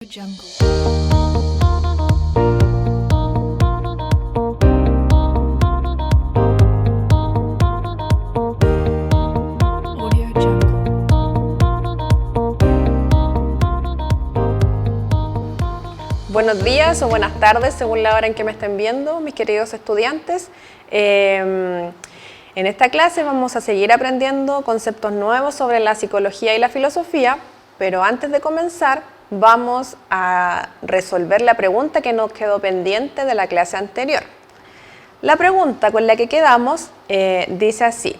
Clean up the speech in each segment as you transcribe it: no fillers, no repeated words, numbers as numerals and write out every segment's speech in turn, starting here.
Jungle. Audio Jungle. Buenos días o buenas tardes, según la hora en que me estén viendo, mis queridos estudiantes. En esta clase vamos a seguir aprendiendo conceptos nuevos sobre la psicología y la filosofía, pero antes de comenzar vamos a resolver la pregunta que nos quedó pendiente de la clase anterior. La pregunta con la que quedamos dice así: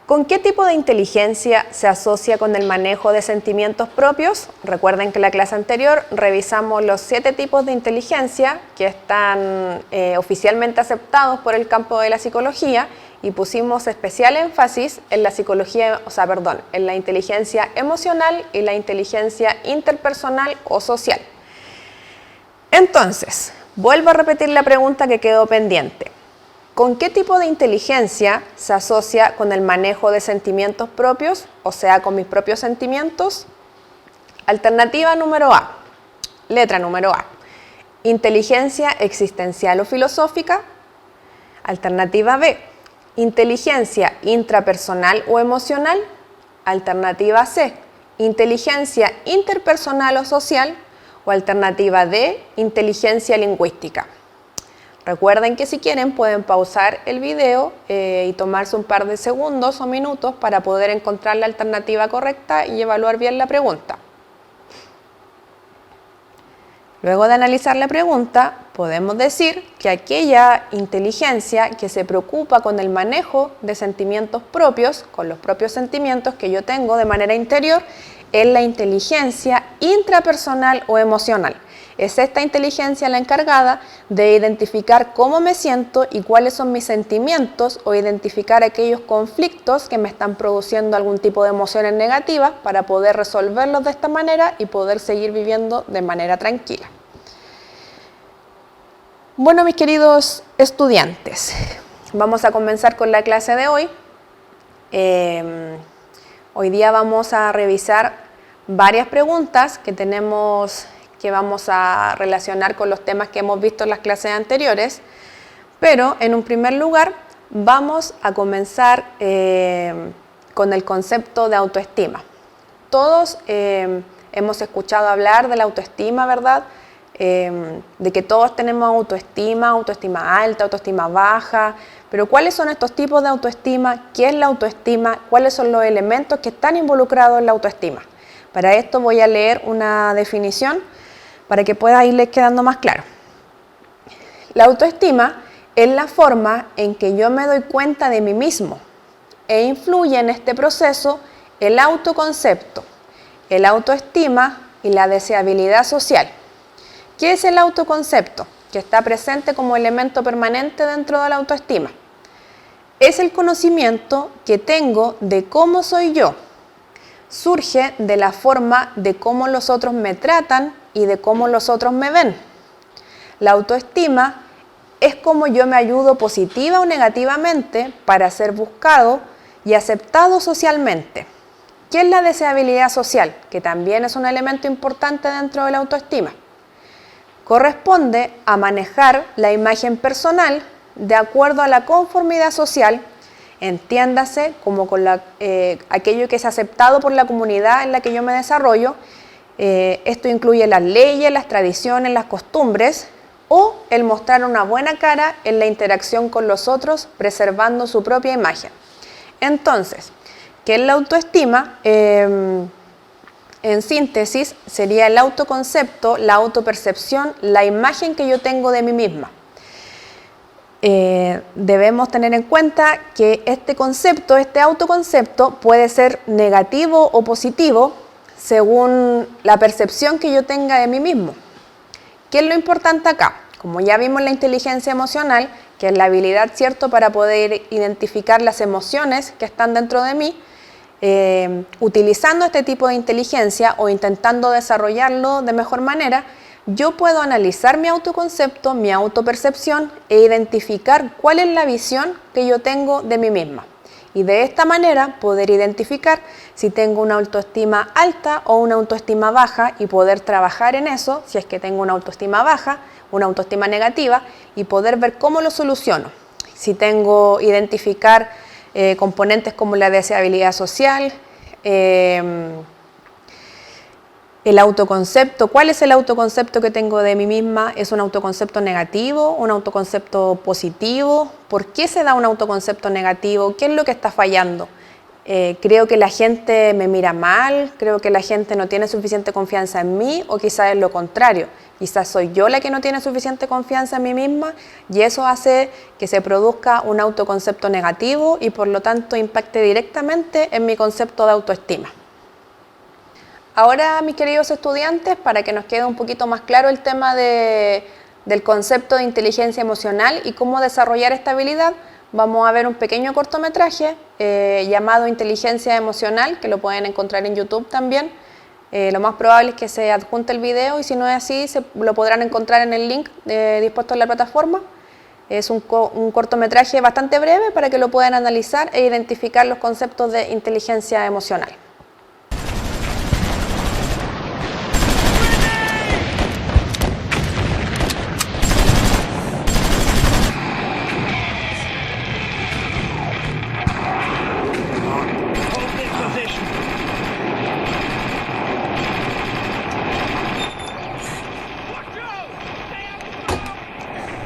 ¿con qué tipo de inteligencia se asocia con el manejo de sentimientos propios? Recuerden que en la clase anterior revisamos los 7 tipos de inteligencia que están oficialmente aceptados por el campo de la psicología y pusimos especial énfasis en la en la inteligencia emocional y la inteligencia interpersonal o social. Entonces, vuelvo a repetir la pregunta que quedó pendiente. ¿Con qué tipo de inteligencia se asocia con el manejo de sentimientos propios, o sea, con mis propios sentimientos? Alternativa número A, letra número A, inteligencia existencial o filosófica. Alternativa B, inteligencia intrapersonal o emocional. Alternativa C, inteligencia interpersonal o social. O alternativa D, inteligencia lingüística. Recuerden que si quieren pueden pausar el video y tomarse un par de segundos o minutos para poder encontrar la alternativa correcta y evaluar bien la pregunta. Luego de analizar la pregunta, podemos decir que aquella inteligencia que se preocupa con el manejo de sentimientos propios, con los propios sentimientos que yo tengo de manera interior, es la inteligencia intrapersonal o emocional. Es esta inteligencia la encargada de identificar cómo me siento y cuáles son mis sentimientos o identificar aquellos conflictos que me están produciendo algún tipo de emociones negativas para poder resolverlos de esta manera y poder seguir viviendo de manera tranquila. Bueno, mis queridos estudiantes, vamos a comenzar con la clase de hoy. Hoy día vamos a revisar varias preguntas que vamos a relacionar con los temas que hemos visto en las clases anteriores, pero en un primer lugar vamos a comenzar con el concepto de autoestima. Todos hemos escuchado hablar de la autoestima, ¿verdad? De que todos tenemos autoestima alta, autoestima baja, pero ¿cuáles son estos tipos de autoestima? ¿Qué es la autoestima? ¿Cuáles son los elementos que están involucrados en la autoestima? Para esto voy a leer una definición para que pueda irles quedando más claro. La autoestima es la forma en que yo me doy cuenta de mí mismo e influye en este proceso el autoconcepto, el autoestima y la deseabilidad social. ¿Qué es el autoconcepto? Que está presente como elemento permanente dentro de la autoestima. Es el conocimiento que tengo de cómo soy yo. Surge de la forma de cómo los otros me tratan y de cómo los otros me ven. La autoestima es cómo yo me ayudo positiva o negativamente para ser buscado y aceptado socialmente. ¿Qué es la deseabilidad social? Que también es un elemento importante dentro de la autoestima. Corresponde a manejar la imagen personal de acuerdo a la conformidad social, entiéndase como con aquello que es aceptado por la comunidad en la que yo me desarrollo. Esto incluye las leyes, las tradiciones, las costumbres o el mostrar una buena cara en la interacción con los otros, preservando su propia imagen. Entonces, ¿qué es la autoestima? En síntesis, sería el autoconcepto, la autopercepción, la imagen que yo tengo de mí misma. Debemos tener en cuenta que este autoconcepto puede ser negativo o positivo según la percepción que yo tenga de mí mismo. ¿Qué es lo importante acá? Como ya vimos la inteligencia emocional, que es la habilidad, ¿cierto?, para poder identificar las emociones que están dentro de mí, utilizando este tipo de inteligencia o intentando desarrollarlo de mejor manera, yo puedo analizar mi autoconcepto, mi autopercepción e identificar cuál es la visión que yo tengo de mí misma. y de esta manera poder identificar si tengo una autoestima alta o una autoestima baja y poder trabajar en eso, si es que tengo una autoestima baja, una autoestima negativa, y poder ver cómo lo soluciono. Si tengo identificar componentes como la deseabilidad social, el autoconcepto. ¿Cuál es el autoconcepto que tengo de mí misma? ¿Es un autoconcepto negativo? ¿Un autoconcepto positivo? ¿Por qué se da un autoconcepto negativo? ¿Qué es lo que está fallando? ¿Creo que la gente me mira mal? ¿Creo que la gente no tiene suficiente confianza en mí? ¿O quizás es lo contrario? Quizás soy yo la que no tiene suficiente confianza en mí misma y eso hace que se produzca un autoconcepto negativo y por lo tanto impacte directamente en mi concepto de autoestima. Ahora, mis queridos estudiantes, para que nos quede un poquito más claro el tema del concepto de inteligencia emocional y cómo desarrollar esta habilidad, vamos a ver un pequeño cortometraje llamado Inteligencia Emocional, que lo pueden encontrar en YouTube también. Lo más probable es que se adjunte el video y si no es así, lo podrán encontrar en el link dispuesto en la plataforma. Es un cortometraje bastante breve para que lo puedan analizar e identificar los conceptos de inteligencia emocional.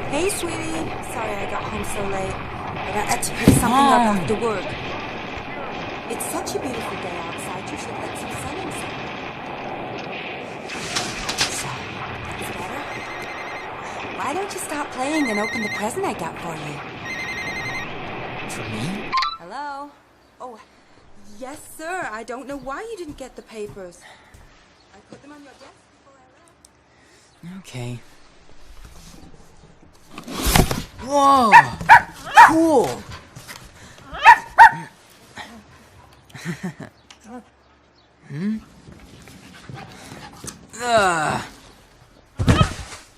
Hey, sweetie. Sorry I got home so late, but I had to pick something up after work. It's such a beautiful day outside. You should let some sun inside. So, is better? Why don't you stop playing and open the present I got for you? For me? Hello? Oh, yes, sir. I don't know why you didn't get the papers. I put them on your desk before I left. Okay. Whoa! Cool!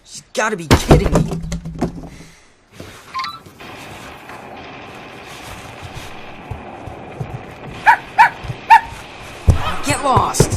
She's gotta be kidding me. Get lost!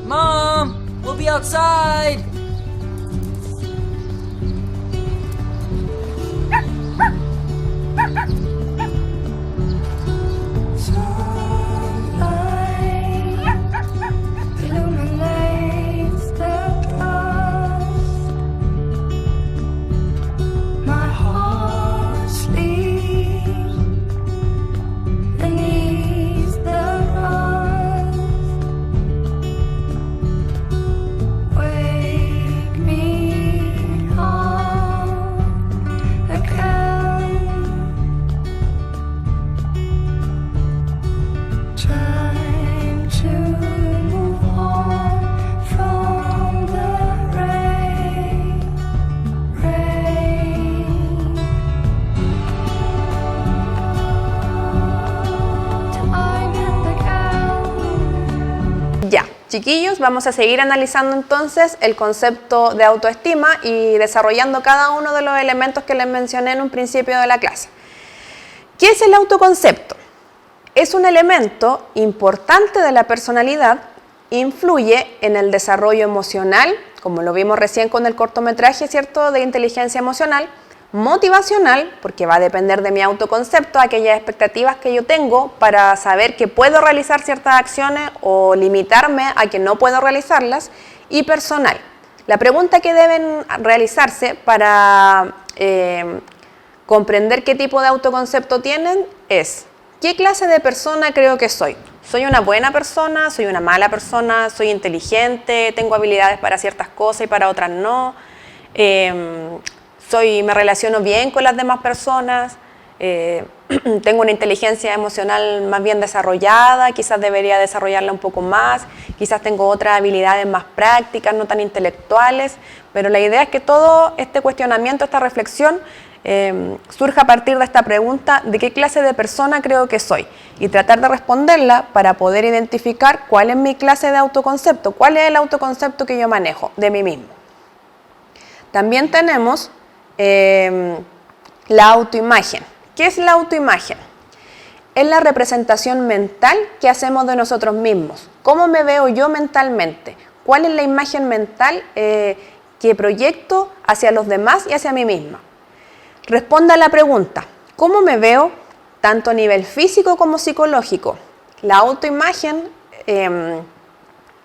Mom! We'll be outside! Way Chiquillos, vamos a seguir analizando entonces el concepto de autoestima y desarrollando cada uno de los elementos que les mencioné en un principio de la clase. ¿Qué es el autoconcepto? Es un elemento importante de la personalidad, influye en el desarrollo emocional, como lo vimos recién con el cortometraje, ¿cierto?, de inteligencia emocional, motivacional, porque va a depender de mi autoconcepto, aquellas expectativas que yo tengo para saber que puedo realizar ciertas acciones o limitarme a que no puedo realizarlas, y personal. La pregunta que deben realizarse para comprender qué tipo de autoconcepto tienen es: ¿qué clase de persona creo que soy? ¿Soy una buena persona? ¿Soy una mala persona? ¿Soy inteligente? ¿Tengo habilidades para ciertas cosas y para otras no? ¿Me relaciono bien con las demás personas? ¿Tengo una inteligencia emocional más bien desarrollada? Quizás debería desarrollarla un poco más. Quizás tengo otras habilidades más prácticas, no tan intelectuales. Pero la idea es que todo este cuestionamiento, esta reflexión, surja a partir de esta pregunta: ¿de qué clase de persona creo que soy? Y tratar de responderla para poder identificar cuál es mi clase de autoconcepto, cuál es el autoconcepto que yo manejo de mí mismo. También tenemos la autoimagen. ¿Qué es la autoimagen? Es la representación mental que hacemos de nosotros mismos. ¿Cómo me veo yo mentalmente? ¿Cuál es la imagen mental que proyecto hacia los demás y hacia mí misma? Responda a la pregunta: ¿cómo me veo tanto a nivel físico como psicológico? La autoimagen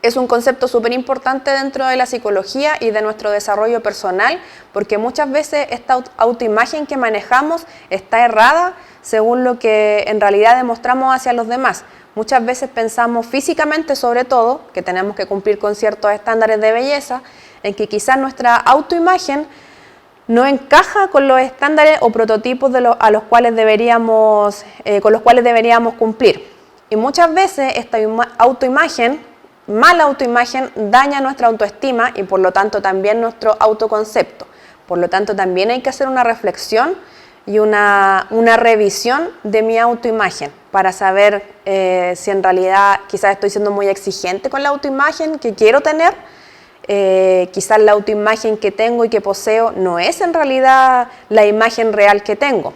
es un concepto súper importante dentro de la psicología y de nuestro desarrollo personal, porque muchas veces esta autoimagen que manejamos está errada según lo que en realidad demostramos hacia los demás. Muchas veces pensamos físicamente, sobre todo, que tenemos que cumplir con ciertos estándares de belleza, en que quizás nuestra autoimagen no encaja con los estándares o prototipos con los cuales deberíamos cumplir. Y muchas veces esta mala autoimagen daña nuestra autoestima y por lo tanto también nuestro autoconcepto. Por lo tanto también hay que hacer una reflexión y una revisión de mi autoimagen para saber si en realidad quizás estoy siendo muy exigente con la autoimagen que quiero tener. Quizás la autoimagen que tengo y que poseo no es en realidad la imagen real que tengo.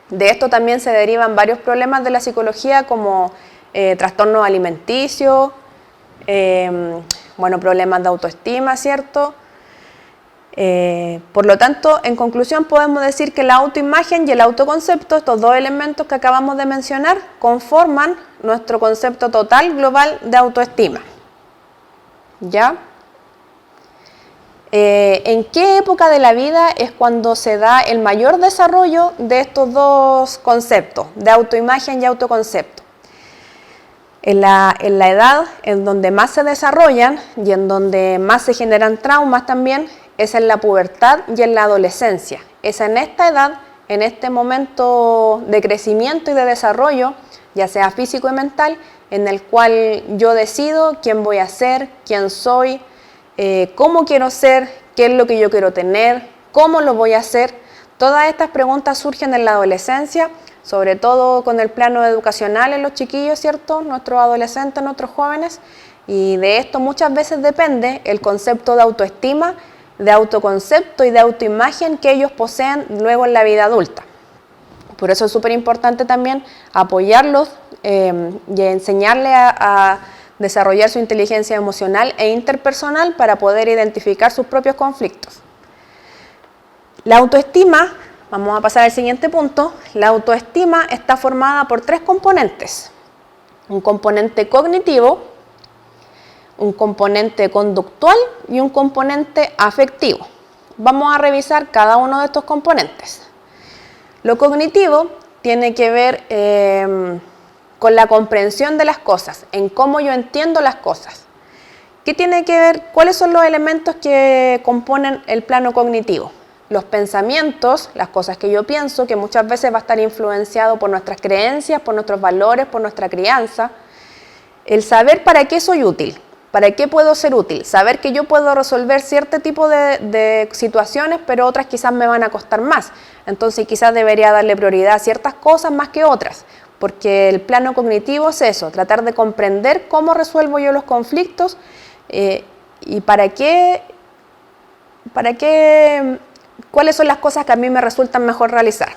De esto también se derivan varios problemas de la psicología, como trastornos alimenticios, problemas de autoestima, ¿cierto? Por lo tanto, en conclusión, podemos decir que la autoimagen y el autoconcepto, estos dos elementos que acabamos de mencionar, conforman nuestro concepto total global de autoestima. ¿Ya? ¿En qué época de la vida es cuando se da el mayor desarrollo de estos dos conceptos, de autoimagen y autoconcepto? En la edad en donde más se desarrollan y en donde más se generan traumas también es en la pubertad y en la adolescencia. Es en esta edad, en este momento de crecimiento y de desarrollo, ya sea físico y mental, en el cual yo decido quién voy a ser, quién soy, cómo quiero ser, qué es lo que yo quiero tener, cómo lo voy a hacer. Todas estas preguntas surgen en la adolescencia, sobre todo con el plano educacional en los chiquillos, ¿cierto? Nuestros adolescentes, nuestros jóvenes, y de esto muchas veces depende el concepto de autoestima, de autoconcepto y de autoimagen que ellos poseen luego en la vida adulta. Por eso es súper importante también apoyarlos y enseñarles a desarrollar su inteligencia emocional e interpersonal para poder identificar sus propios conflictos. La autoestima, vamos a pasar al siguiente punto, la autoestima está formada por tres componentes: un componente cognitivo, un componente conductual y un componente afectivo. Vamos a revisar cada uno de estos componentes. Lo cognitivo tiene que ver con la comprensión de las cosas, en cómo yo entiendo las cosas. ¿Qué tiene que ver? ¿Cuáles son los elementos que componen el plano cognitivo? Los pensamientos, las cosas que yo pienso, que muchas veces va a estar influenciado por nuestras creencias, por nuestros valores, por nuestra crianza. El saber para qué soy útil, para qué puedo ser útil, saber que yo puedo resolver cierto tipo de situaciones, pero otras quizás me van a costar más. Entonces quizás debería darle prioridad a ciertas cosas más que otras. porque el plano cognitivo es eso, tratar de comprender cómo resuelvo yo los conflictos y cuáles son las cosas que a mí me resultan mejor realizar.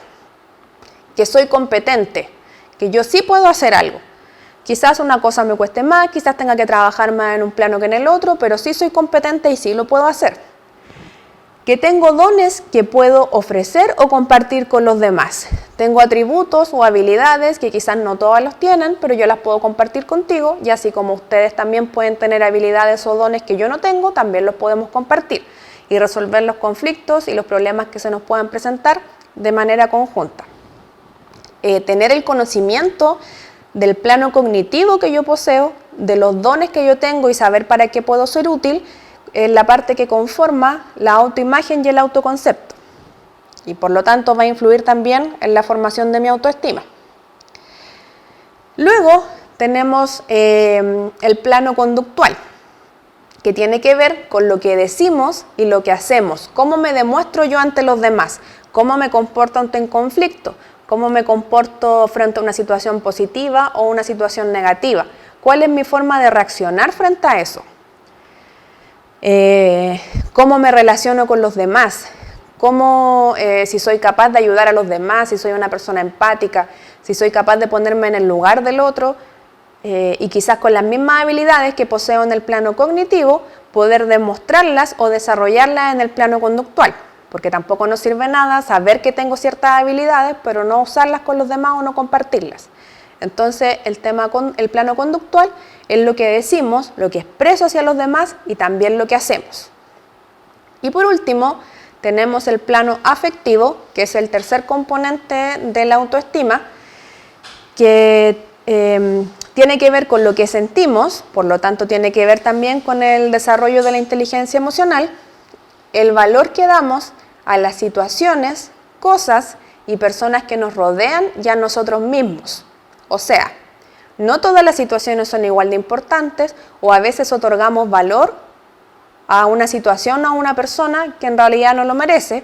Que soy competente, que yo sí puedo hacer algo. Quizás una cosa me cueste más, quizás tenga que trabajar más en un plano que en el otro, pero sí soy competente y sí lo puedo hacer. Que tengo dones que puedo ofrecer o compartir con los demás. Tengo atributos o habilidades que quizás no todas los tienen, pero yo las puedo compartir contigo, y así como ustedes también pueden tener habilidades o dones que yo no tengo, también los podemos compartir y resolver los conflictos y los problemas que se nos puedan presentar de manera conjunta. Tener el conocimiento del plano cognitivo que yo poseo, de los dones que yo tengo y saber para qué puedo ser útil, es la parte que conforma la autoimagen y el autoconcepto. Y por lo tanto va a influir también en la formación de mi autoestima. Luego tenemos el plano conductual, que tiene que ver con lo que decimos y lo que hacemos. Cómo me demuestro yo ante los demás, cómo me comporto ante un conflicto, cómo me comporto frente a una situación positiva o una situación negativa. ¿Cuál es mi forma de reaccionar frente a eso? Cómo me relaciono con los demás, si soy capaz de ayudar a los demás, si soy una persona empática, si soy capaz de ponerme en el lugar del otro y quizás con las mismas habilidades que poseo en el plano cognitivo, poder demostrarlas o desarrollarlas en el plano conductual. Porque tampoco nos sirve nada saber que tengo ciertas habilidades, pero no usarlas con los demás o no compartirlas. Entonces, el plano conductual es lo que decimos, lo que expreso hacia los demás y también lo que hacemos. Y por último, tenemos el plano afectivo, que es el tercer componente de la autoestima, que tiene que ver con lo que sentimos, por lo tanto tiene que ver también con el desarrollo de la inteligencia emocional, el valor que damos a las situaciones, cosas y personas que nos rodean y a nosotros mismos. O sea, no todas las situaciones son igual de importantes o a veces otorgamos valor a una situación o a una persona que en realidad no lo merece,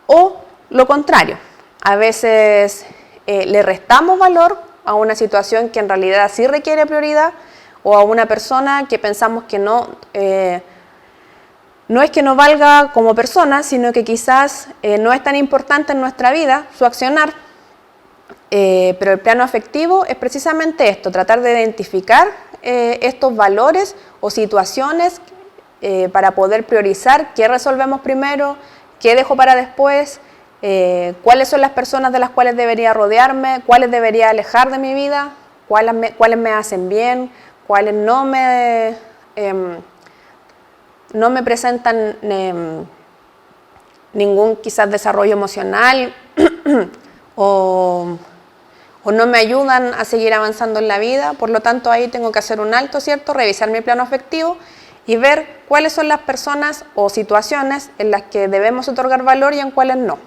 o lo contrario, a veces le restamos valor a una situación que en realidad sí requiere prioridad o a una persona que pensamos que no es que no valga como persona, sino que quizás no es tan importante en nuestra vida su accionar, pero el plano afectivo es precisamente esto, tratar de identificar estos valores o situaciones para poder priorizar qué resolvemos primero, qué dejo para después, cuáles son las personas de las cuales debería rodearme, cuáles debería alejar de mi vida, cuáles me hacen bien, cuáles no me presentan ningún quizás desarrollo emocional o no me ayudan a seguir avanzando en la vida. Por lo tanto, ahí tengo que hacer un alto, ¿cierto? Revisar mi plano afectivo y ver cuáles son las personas o situaciones en las que debemos otorgar valor y en cuáles no.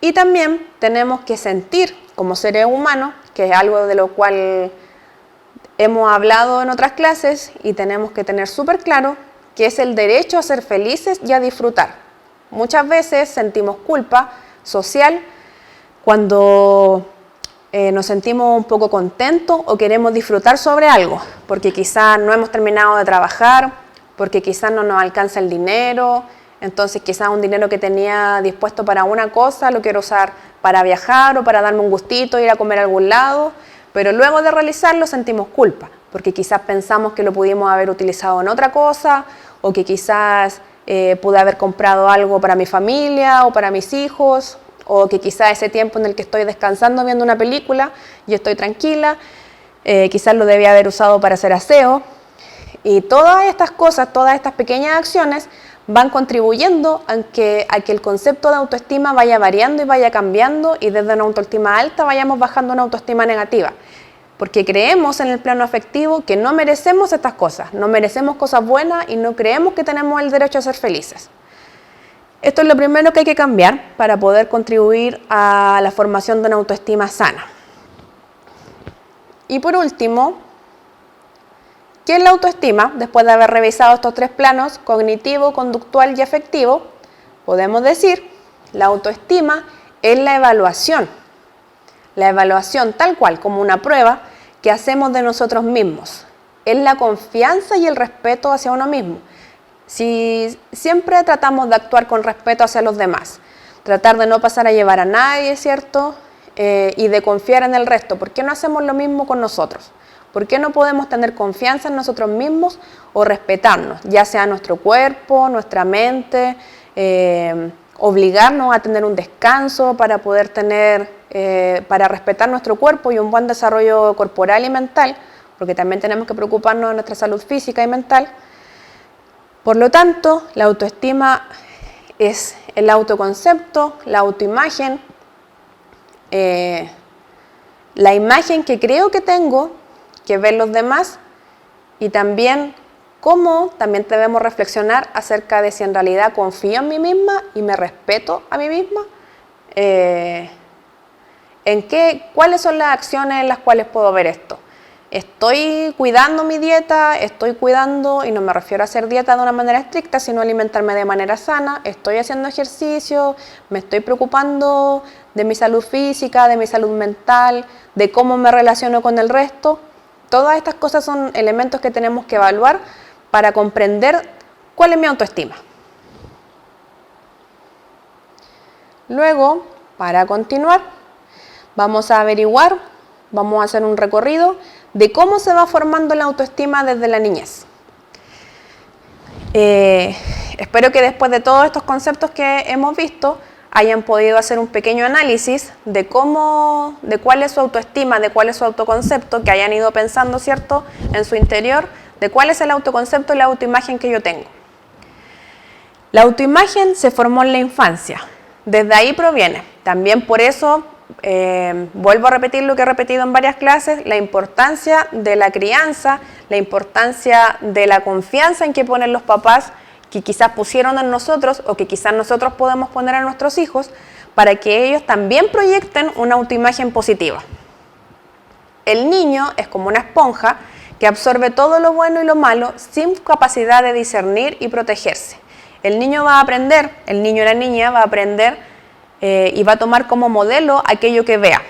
Y también tenemos que sentir como seres humanos, que es algo de lo cual hemos hablado en otras clases y tenemos que tener súper claro, que es el derecho a ser felices y a disfrutar. Muchas veces sentimos culpa social cuando nos sentimos un poco contentos o queremos disfrutar sobre algo, porque quizás no hemos terminado de trabajar, porque quizás no nos alcanza el dinero, entonces quizás un dinero que tenía dispuesto para una cosa lo quiero usar para viajar o para darme un gustito, ir a comer a algún lado, pero luego de realizarlo sentimos culpa, porque quizás pensamos que lo pudimos haber utilizado en otra cosa, o que quizás pude haber comprado algo para mi familia o para mis hijos, o que quizás ese tiempo en el que estoy descansando viendo una película y estoy tranquila, quizás lo debía haber usado para hacer aseo. Y todas estas cosas, todas estas pequeñas acciones van contribuyendo a que el concepto de autoestima vaya variando y vaya cambiando, y desde una autoestima alta vayamos bajando a una autoestima negativa. Porque creemos en el plano afectivo que no merecemos estas cosas, no merecemos cosas buenas y no creemos que tenemos el derecho a ser felices. Esto es lo primero que hay que cambiar para poder contribuir a la formación de una autoestima sana. Y por último, ¿qué es la autoestima? Después de haber revisado estos tres planos, cognitivo, conductual y afectivo, podemos decir, la autoestima es la evaluación, la evaluación tal cual como una prueba que hacemos de nosotros mismos. Es la confianza y el respeto hacia uno mismo. Si siempre tratamos de actuar con respeto hacia los demás, tratar de no pasar a llevar a nadie, ¿cierto? Y de confiar en el resto. ¿Por qué no hacemos lo mismo con nosotros? ¿Por qué no podemos tener confianza en nosotros mismos o respetarnos? Ya sea nuestro cuerpo, nuestra mente, obligarnos a tener un descanso para poder para respetar nuestro cuerpo y un buen desarrollo corporal y mental, porque también tenemos que preocuparnos de nuestra salud física y mental. Por lo tanto, la autoestima es el autoconcepto, la autoimagen, la imagen que creo que tengo, que ven los demás, y también cómo también debemos reflexionar acerca de si en realidad confío en mí misma y me respeto a mí misma, cuáles son las acciones en las cuales puedo ver esto. Estoy cuidando mi dieta, estoy cuidando, y no me refiero a hacer dieta de una manera estricta, sino alimentarme de manera sana, estoy haciendo ejercicio, me estoy preocupando de mi salud física, de mi salud mental, de cómo me relaciono con el resto. Todas estas cosas son elementos que tenemos que evaluar para comprender cuál es mi autoestima. Luego, para continuar, vamos a hacer un recorrido de cómo se va formando la autoestima desde la niñez. Espero que después de todos estos conceptos que hemos visto, hayan podido hacer un pequeño análisis de cuál es su autoestima, de cuál es su autoconcepto, que hayan ido pensando, ¿cierto?, en su interior, de cuál es el autoconcepto y la autoimagen que yo tengo. La autoimagen se formó en la infancia, desde ahí proviene. También por eso, vuelvo a repetir lo que he repetido en varias clases, la importancia de la crianza, la importancia de la confianza en que ponen los papás, que quizás pusieron en nosotros o que quizás nosotros podemos poner en nuestros hijos, para que ellos también proyecten una autoimagen positiva. El niño es como una esponja que absorbe todo lo bueno y lo malo sin capacidad de discernir y protegerse. El niño va a aprender, el niño o la niña va a aprender y va a tomar como modelo aquello que vea,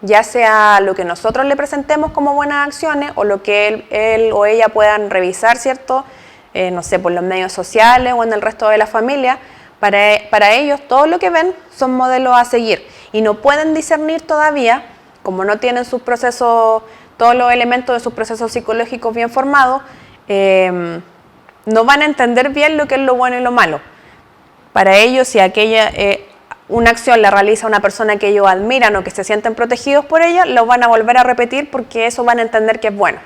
ya sea lo que nosotros le presentemos como buenas acciones o lo que él o ella puedan revisar, ¿cierto?, no sé, por los medios sociales o en el resto de la familia. Para ellos todo lo que ven son modelos a seguir y no pueden discernir todavía, como no tienen sus procesos, todos los elementos de sus procesos psicológicos bien formados, no van a entender bien lo que es lo bueno y lo malo. Para ellos, si una acción la realiza una persona que ellos admiran o que se sienten protegidos por ella, lo van a volver a repetir porque eso van a entender que es bueno.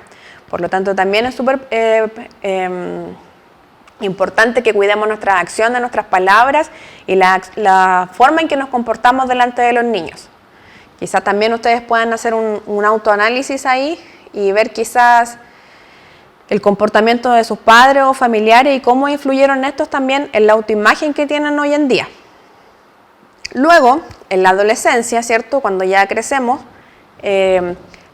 Por lo tanto, también es súper importante que cuidemos nuestras acciones, nuestras palabras y la forma en que nos comportamos delante de los niños. Quizás también ustedes puedan hacer un autoanálisis ahí y ver quizás el comportamiento de sus padres o familiares y cómo influyeron estos también en la autoimagen que tienen hoy en día. Luego, en la adolescencia, ¿cierto?, cuando ya crecemos,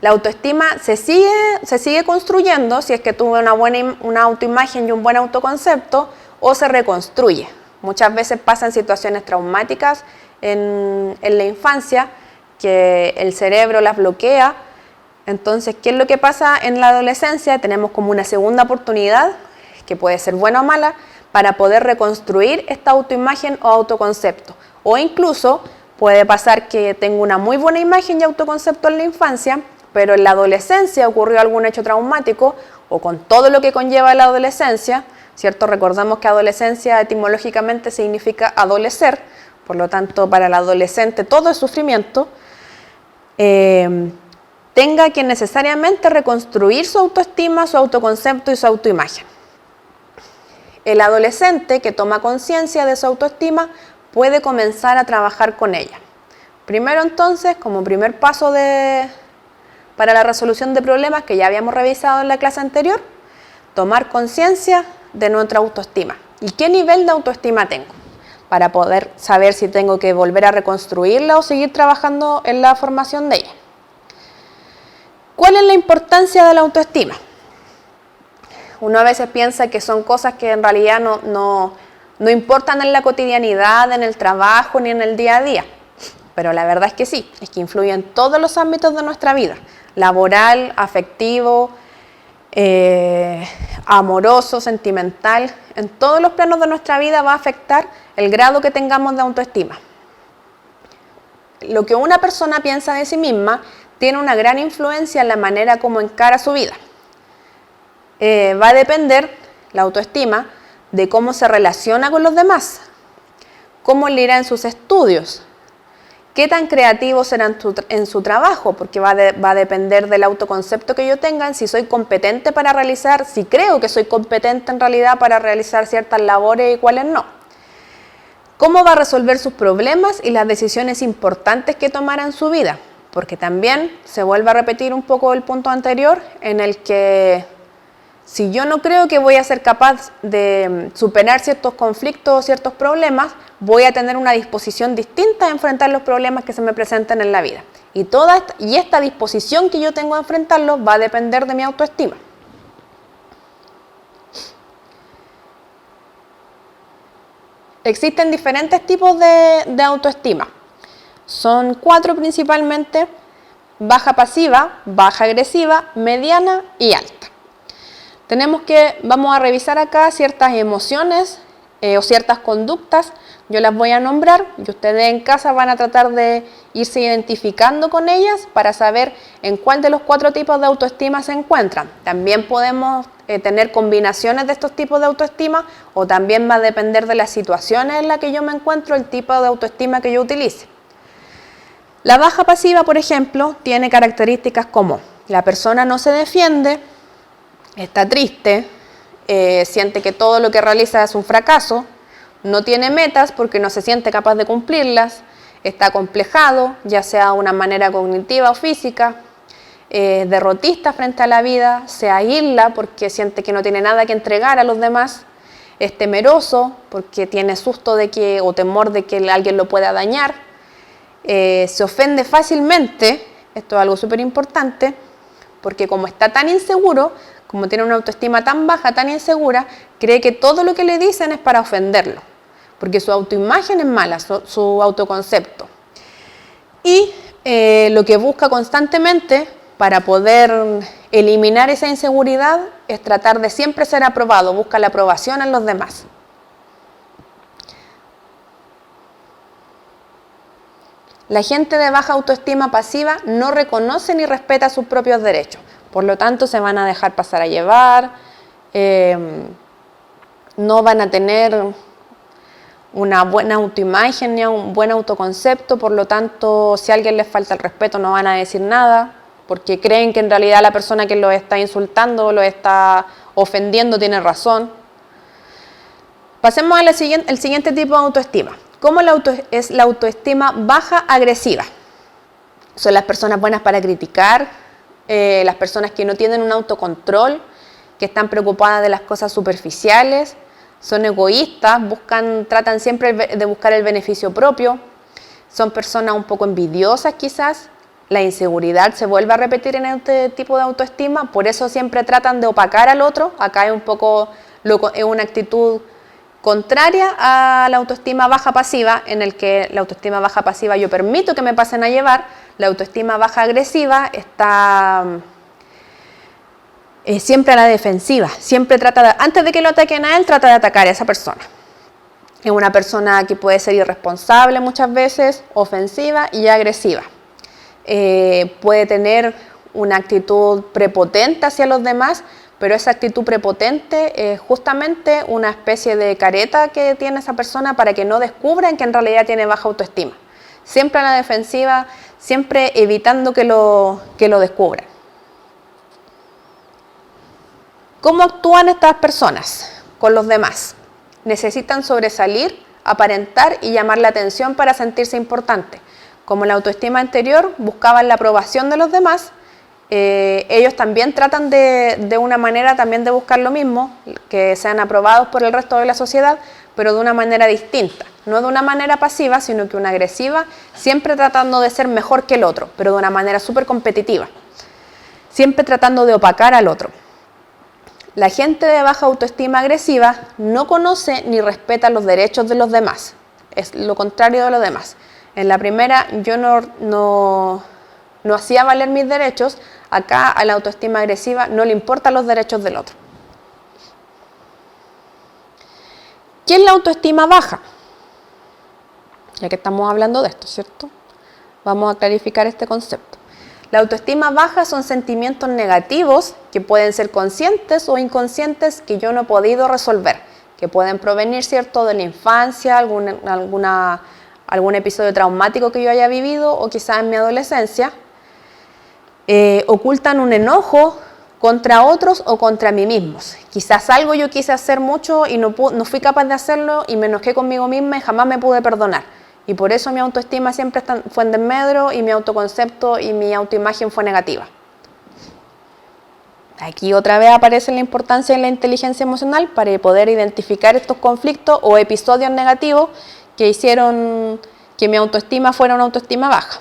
la autoestima se sigue construyendo si es que tuve una autoimagen y un buen autoconcepto, o se reconstruye. Muchas veces pasan situaciones traumáticas en la infancia que el cerebro las bloquea. Entonces, ¿qué es lo que pasa en la adolescencia? Tenemos como una segunda oportunidad, que puede ser buena o mala, para poder reconstruir esta autoimagen o autoconcepto. O incluso puede pasar que tengo una muy buena imagen y autoconcepto en la infancia, pero en la adolescencia ocurrió algún hecho traumático, o con todo lo que conlleva la adolescencia, ¿cierto? Recordemos que adolescencia etimológicamente significa adolecer, por lo tanto para el adolescente todo es sufrimiento, tenga que necesariamente reconstruir su autoestima, su autoconcepto y su autoimagen. El adolescente que toma conciencia de su autoestima puede comenzar a trabajar con ella. Primero entonces, como primer paso para la resolución de problemas que ya habíamos revisado en la clase anterior, tomar conciencia de nuestra autoestima. ¿Y qué nivel de autoestima tengo? Para poder saber si tengo que volver a reconstruirla o seguir trabajando en la formación de ella. ¿Cuál es la importancia de la autoestima? Uno a veces piensa que son cosas que en realidad no importan en la cotidianidad, en el trabajo ni en el día a día. pero la verdad es que sí, es que influye en todos los ámbitos de nuestra vida, laboral, afectivo, amoroso, sentimental, en todos los planos de nuestra vida va a afectar el grado que tengamos de autoestima. Lo que una persona piensa de sí misma tiene una gran influencia en la manera como encara su vida. Va a depender la autoestima de cómo se relaciona con los demás, cómo le irá en sus estudios, qué tan creativo será en su trabajo, porque va a depender del autoconcepto que yo tenga, si soy competente para realizar, si creo que soy competente en realidad para realizar ciertas labores y cuáles no. Cómo va a resolver sus problemas y las decisiones importantes que tomará en su vida, porque también se vuelve a repetir un poco el punto anterior en el que si yo no creo que voy a ser capaz de superar ciertos conflictos o ciertos problemas, voy a tener una disposición distinta a enfrentar los problemas que se me presenten en la vida. Y esta disposición que yo tengo a enfrentarlos va a depender de mi autoestima. Existen diferentes tipos de autoestima. Son 4 principalmente: baja pasiva, baja agresiva, mediana y alta. Vamos a revisar acá ciertas emociones o ciertas conductas. Yo las voy a nombrar y ustedes en casa van a tratar de irse identificando con ellas para saber en cuál de los 4 tipos de autoestima se encuentran. También podemos tener combinaciones de estos tipos de autoestima, o también va a depender de las situaciones en las que yo me encuentro el tipo de autoestima que yo utilice. La baja pasiva, por ejemplo, tiene características como: la persona no se defiende, está triste, siente que todo lo que realiza es un fracaso, no tiene metas porque no se siente capaz de cumplirlas, está acomplejado, ya sea de una manera cognitiva o física, derrotista frente a la vida, se aísla porque siente que no tiene nada que entregar a los demás, es temeroso porque tiene susto o temor de que alguien lo pueda dañar, se ofende fácilmente, esto es algo súper importante, porque como está tan inseguro, como tiene una autoestima tan baja, tan insegura, cree que todo lo que le dicen es para ofenderlo, porque su autoimagen es mala, su autoconcepto. Y lo que busca constantemente para poder eliminar esa inseguridad es tratar de siempre ser aprobado, busca la aprobación en los demás. La gente de baja autoestima pasiva no reconoce ni respeta sus propios derechos. Por lo tanto, se van a dejar pasar a llevar, no van a tener una buena autoimagen ni un buen autoconcepto. Por lo tanto, si a alguien les falta el respeto, no van a decir nada, porque creen que en realidad la persona que los está insultando o los está ofendiendo tiene razón. Pasemos al siguiente tipo de autoestima. ¿Cómo es la autoestima baja agresiva? Son las personas buenas para criticar, las personas que no tienen un autocontrol, que están preocupadas de las cosas superficiales, son egoístas, tratan siempre de buscar el beneficio propio, son personas un poco envidiosas quizás. La inseguridad se vuelve a repetir en este tipo de autoestima, por eso siempre tratan de opacar al otro. Acá es un poco es una actitud contraria a la autoestima baja pasiva, en el que la autoestima baja pasiva yo permito que me pasen a llevar. La autoestima baja agresiva está siempre a la defensiva, siempre antes de que lo ataquen a él, trata de atacar a esa persona. Es una persona que puede ser irresponsable muchas veces, ofensiva y agresiva. Puede tener una actitud prepotente hacia los demás, pero esa actitud prepotente es justamente una especie de careta que tiene esa persona para que no descubran que en realidad tiene baja autoestima. Siempre a la defensiva, siempre evitando que lo descubran. ¿Cómo actúan estas personas con los demás? Necesitan sobresalir, aparentar y llamar la atención para sentirse importantes. Como la autoestima anterior, buscaban la aprobación de los demás. Ellos también tratan de una manera también de buscar lo mismo, que sean aprobados por el resto de la sociedad, pero de una manera distinta, no de una manera pasiva, sino que una agresiva, siempre tratando de ser mejor que el otro, pero de una manera súper competitiva, siempre tratando de opacar al otro. La gente de baja autoestima agresiva no conoce ni respeta los derechos de los demás, es lo contrario de los demás. En la primera yo no hacía valer mis derechos, acá a la autoestima agresiva no le importan los derechos del otro. ¿Qué es la autoestima baja? Ya que estamos hablando de esto, ¿cierto? Vamos a clarificar este concepto. La autoestima baja son sentimientos negativos que pueden ser conscientes o inconscientes que yo no he podido resolver, que pueden provenir, ¿cierto?, de la infancia, algún episodio traumático que yo haya vivido o quizás en mi adolescencia. Ocultan un enojo contra otros o contra mí mismos. Quizás algo yo quise hacer mucho y no fui capaz de hacerlo y me enojé conmigo misma y jamás me pude perdonar. Y por eso mi autoestima siempre fue en desmedro y mi autoconcepto y mi autoimagen fue negativa. Aquí otra vez aparece la importancia de la inteligencia emocional para poder identificar estos conflictos o episodios negativos que hicieron que mi autoestima fuera una autoestima baja.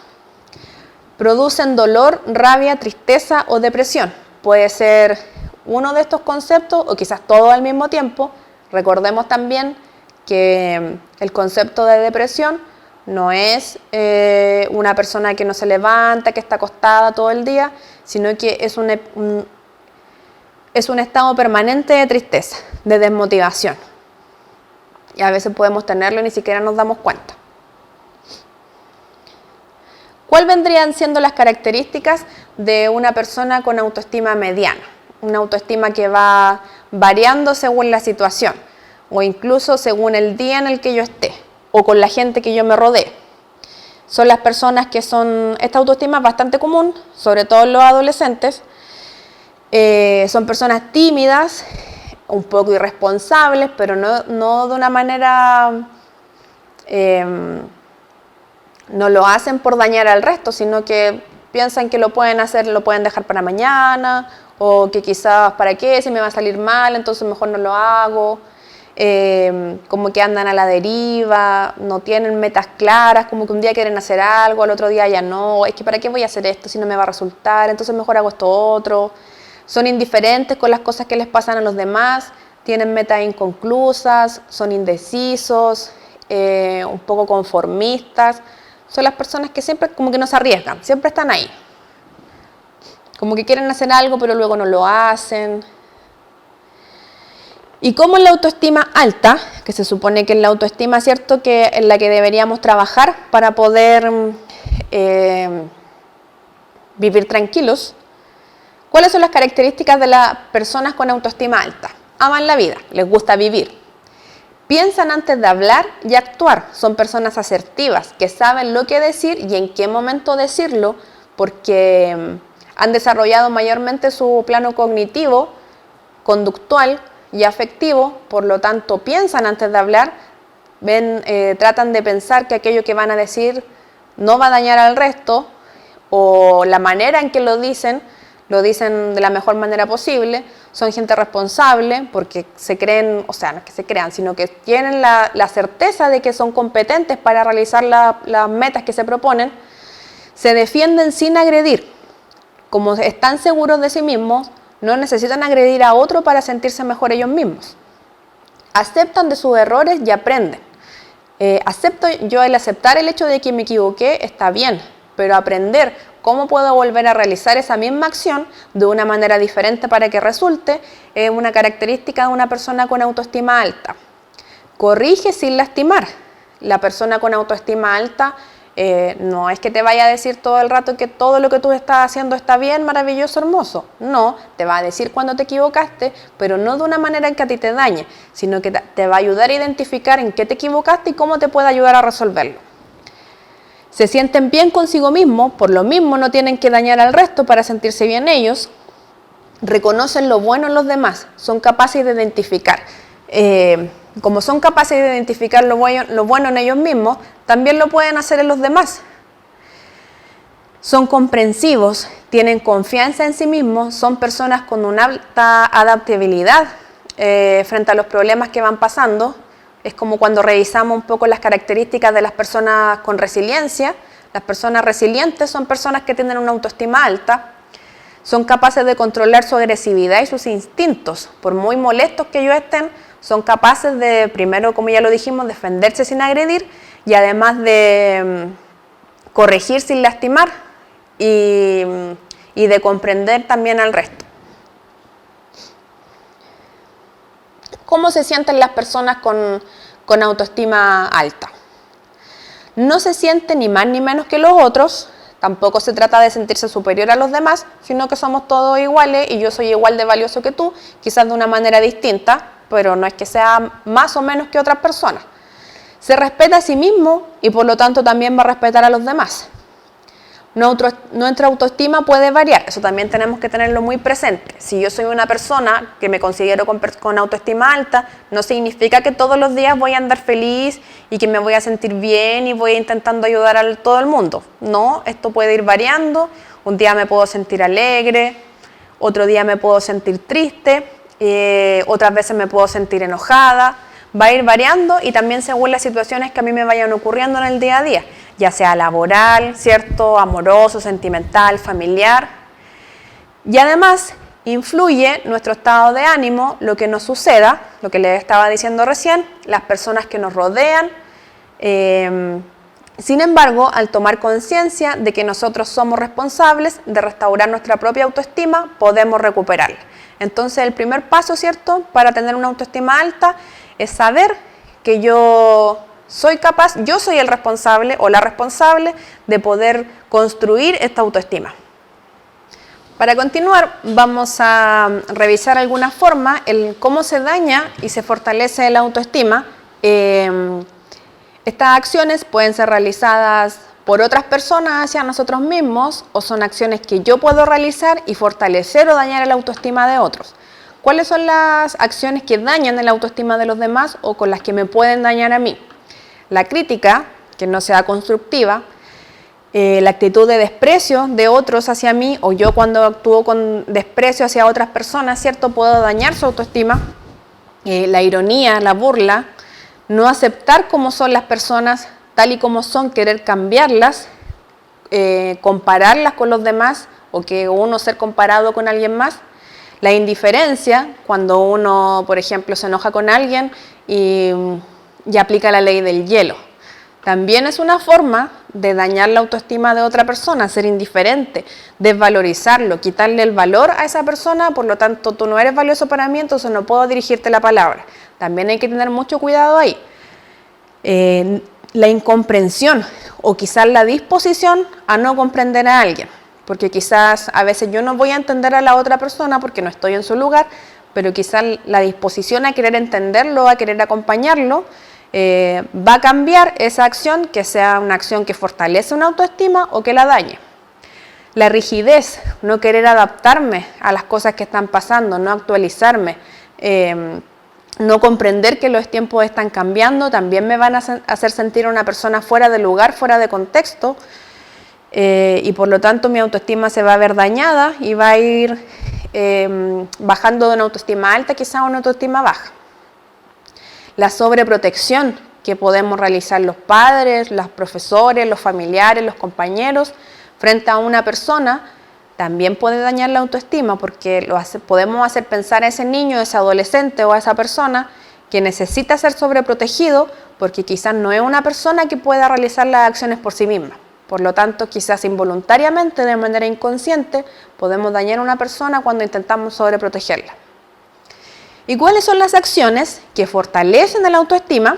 Producen dolor, rabia, tristeza o depresión. Puede ser uno de estos conceptos o quizás todo al mismo tiempo. Recordemos también que el concepto de depresión no es una persona que no se levanta, que está acostada todo el día, sino que es un estado permanente de tristeza, de desmotivación. Y a veces podemos tenerlo y ni siquiera nos damos cuenta. ¿Cuáles vendrían siendo las características de una persona con autoestima mediana? Una autoestima que va variando según la situación o incluso según el día en el que yo esté o con la gente que yo me rodee. Son las personas que esta autoestima es bastante común, sobre todo en los adolescentes. Son personas tímidas, un poco irresponsables, pero no de una manera... no lo hacen por dañar al resto, sino que piensan que lo pueden hacer, lo pueden dejar para mañana, o que quizás, ¿para qué? Si me va a salir mal, entonces mejor no lo hago. Como que andan a la deriva, no tienen metas claras, como que un día quieren hacer algo, al otro día ya no, es que ¿para qué voy a hacer esto si no me va a resultar? Entonces mejor hago esto otro. Son indiferentes con las cosas que les pasan a los demás, tienen metas inconclusas, son indecisos, un poco conformistas. Son las personas que siempre como que no se arriesgan, siempre están ahí. Como que quieren hacer algo pero luego no lo hacen. Y como en la autoestima alta, que se supone que es la autoestima, ¿cierto?, que en la que deberíamos trabajar para poder vivir tranquilos. ¿Cuáles son las características de las personas con autoestima alta? Aman la vida, les gusta vivir. Piensan antes de hablar y actuar. Son personas asertivas que saben lo que decir y en qué momento decirlo porque han desarrollado mayormente su plano cognitivo, conductual y afectivo. Por lo tanto, piensan antes de hablar, tratan de pensar que aquello que van a decir no va a dañar al resto o la manera en que lo dicen de la mejor manera posible. Son gente responsable porque se creen, o sea, no es que se crean, sino que tienen la certeza de que son competentes para realizar las metas que se proponen. Se defienden sin agredir. Como están seguros de sí mismos, no necesitan agredir a otro para sentirse mejor ellos mismos. Aceptan de sus errores y aprenden. El aceptar el hecho de que me equivoqué está bien, pero aprender cómo puedo volver a realizar esa misma acción de una manera diferente para que resulte es una característica de una persona con autoestima alta. Corrige sin lastimar. La persona con autoestima alta no es que te vaya a decir todo el rato que todo lo que tú estás haciendo está bien, maravilloso, hermoso. No, te va a decir cuando te equivocaste, pero no de una manera en que a ti te dañe, sino que te va a ayudar a identificar en qué te equivocaste y cómo te puede ayudar a resolverlo. Se sienten bien consigo mismos, por lo mismo no tienen que dañar al resto para sentirse bien ellos. Reconocen lo bueno en los demás, son capaces de identificar. Como son capaces de identificar lo bueno en ellos mismos, también lo pueden hacer en los demás. Son comprensivos, tienen confianza en sí mismos, son personas con una alta adaptabilidad frente a los problemas que van pasando. Es como cuando revisamos un poco las características de las personas con resiliencia. Las personas resilientes son personas que tienen una autoestima alta. Son capaces de controlar su agresividad y sus instintos. Por muy molestos que ellos estén, son capaces de, primero, como ya lo dijimos, defenderse sin agredir y además de corregir sin lastimar y de comprender también al resto. ¿Cómo se sienten las personas con autoestima alta? No se siente ni más ni menos que los otros, tampoco se trata de sentirse superior a los demás, sino que somos todos iguales y yo soy igual de valioso que tú, quizás de una manera distinta, pero no es que sea más o menos que otras personas. Se respeta a sí mismo y por lo tanto también va a respetar a los demás. Nuestra autoestima puede variar, eso también tenemos que tenerlo muy presente. Si yo soy una persona que me considero con autoestima alta, no significa que todos los días voy a andar feliz y que me voy a sentir bien y voy intentando ayudar a todo el mundo. No, esto puede ir variando. Un día me puedo sentir alegre, otro día me puedo sentir triste, otras veces me puedo sentir enojada. Va a ir variando y también según las situaciones que a mí me vayan ocurriendo en el día a día, ya sea laboral, ¿cierto?, amoroso, sentimental, familiar. Y además influye nuestro estado de ánimo, lo que nos suceda, lo que les estaba diciendo recién, las personas que nos rodean. Sin embargo, al tomar conciencia de que nosotros somos responsables de restaurar nuestra propia autoestima, podemos recuperarla. Entonces, el primer paso, ¿cierto?, para tener una autoestima alta es saber que yo soy capaz, yo soy el responsable o la responsable de poder construir esta autoestima. Para continuar, vamos a revisar algunas formas en cómo se daña y se fortalece la autoestima. Estas acciones pueden ser realizadas por otras personas hacia nosotros mismos o son acciones que yo puedo realizar y fortalecer o dañar la autoestima de otros. ¿Cuáles son las acciones que dañan la autoestima de los demás o con las que me pueden dañar a mí? La crítica, que no sea constructiva, la actitud de desprecio de otros hacia mí o yo cuando actúo con desprecio hacia otras personas, ¿cierto?, puedo dañar su autoestima. La ironía, la burla, no aceptar cómo son las personas tal y como son, querer cambiarlas, compararlas con los demás o que uno ser comparado con alguien más. La indiferencia, cuando uno, por ejemplo, se enoja con alguien y aplica la ley del hielo. También es una forma de dañar la autoestima de otra persona, ser indiferente, desvalorizarlo, quitarle el valor a esa persona, por lo tanto tú no eres valioso para mí, entonces no puedo dirigirte la palabra. También hay que tener mucho cuidado ahí. La incomprensión o quizás la disposición a no comprender a alguien. Porque quizás a veces yo no voy a entender a la otra persona porque no estoy en su lugar, pero quizás la disposición a querer entenderlo, a querer acompañarlo, va a cambiar esa acción, que sea una acción que fortalece una autoestima o que la dañe. La rigidez, no querer adaptarme a las cosas que están pasando, no actualizarme, no comprender que los tiempos están cambiando, también me van a hacer sentir una persona fuera de lugar, fuera de contexto. Y por lo tanto mi autoestima se va a ver dañada y va a ir bajando de una autoestima alta quizá a una autoestima baja. La sobreprotección que podemos realizar los padres, los profesores, los familiares, los compañeros frente a una persona también puede dañar la autoestima porque podemos hacer pensar a ese niño, a ese adolescente o a esa persona que necesita ser sobreprotegido porque quizás no es una persona que pueda realizar las acciones por sí misma. Por lo tanto, quizás involuntariamente, de manera inconsciente, podemos dañar a una persona cuando intentamos sobreprotegerla. ¿Y cuáles son las acciones que fortalecen la autoestima?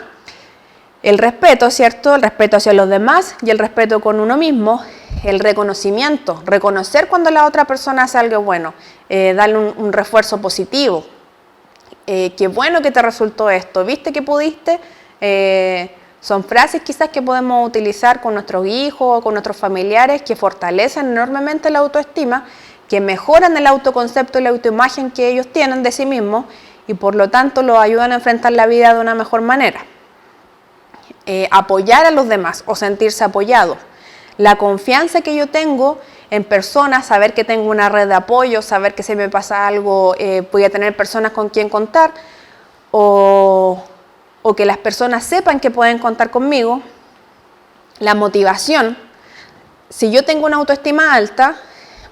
El respeto, ¿cierto? El respeto hacia los demás y el respeto con uno mismo. El reconocimiento, reconocer cuando la otra persona hace algo bueno, darle un refuerzo positivo. Qué bueno que te resultó esto, ¿viste que pudiste? Son frases quizás que podemos utilizar con nuestros hijos o con nuestros familiares que fortalecen enormemente la autoestima, que mejoran el autoconcepto y la autoimagen que ellos tienen de sí mismos y por lo tanto los ayudan a enfrentar la vida de una mejor manera. Apoyar a los demás o sentirse apoyado. La confianza que yo tengo en personas, saber que tengo una red de apoyo, saber que si me pasa algo voy a tener personas con quien contar o que las personas sepan que pueden contar conmigo. La motivación. Si yo tengo una autoestima alta,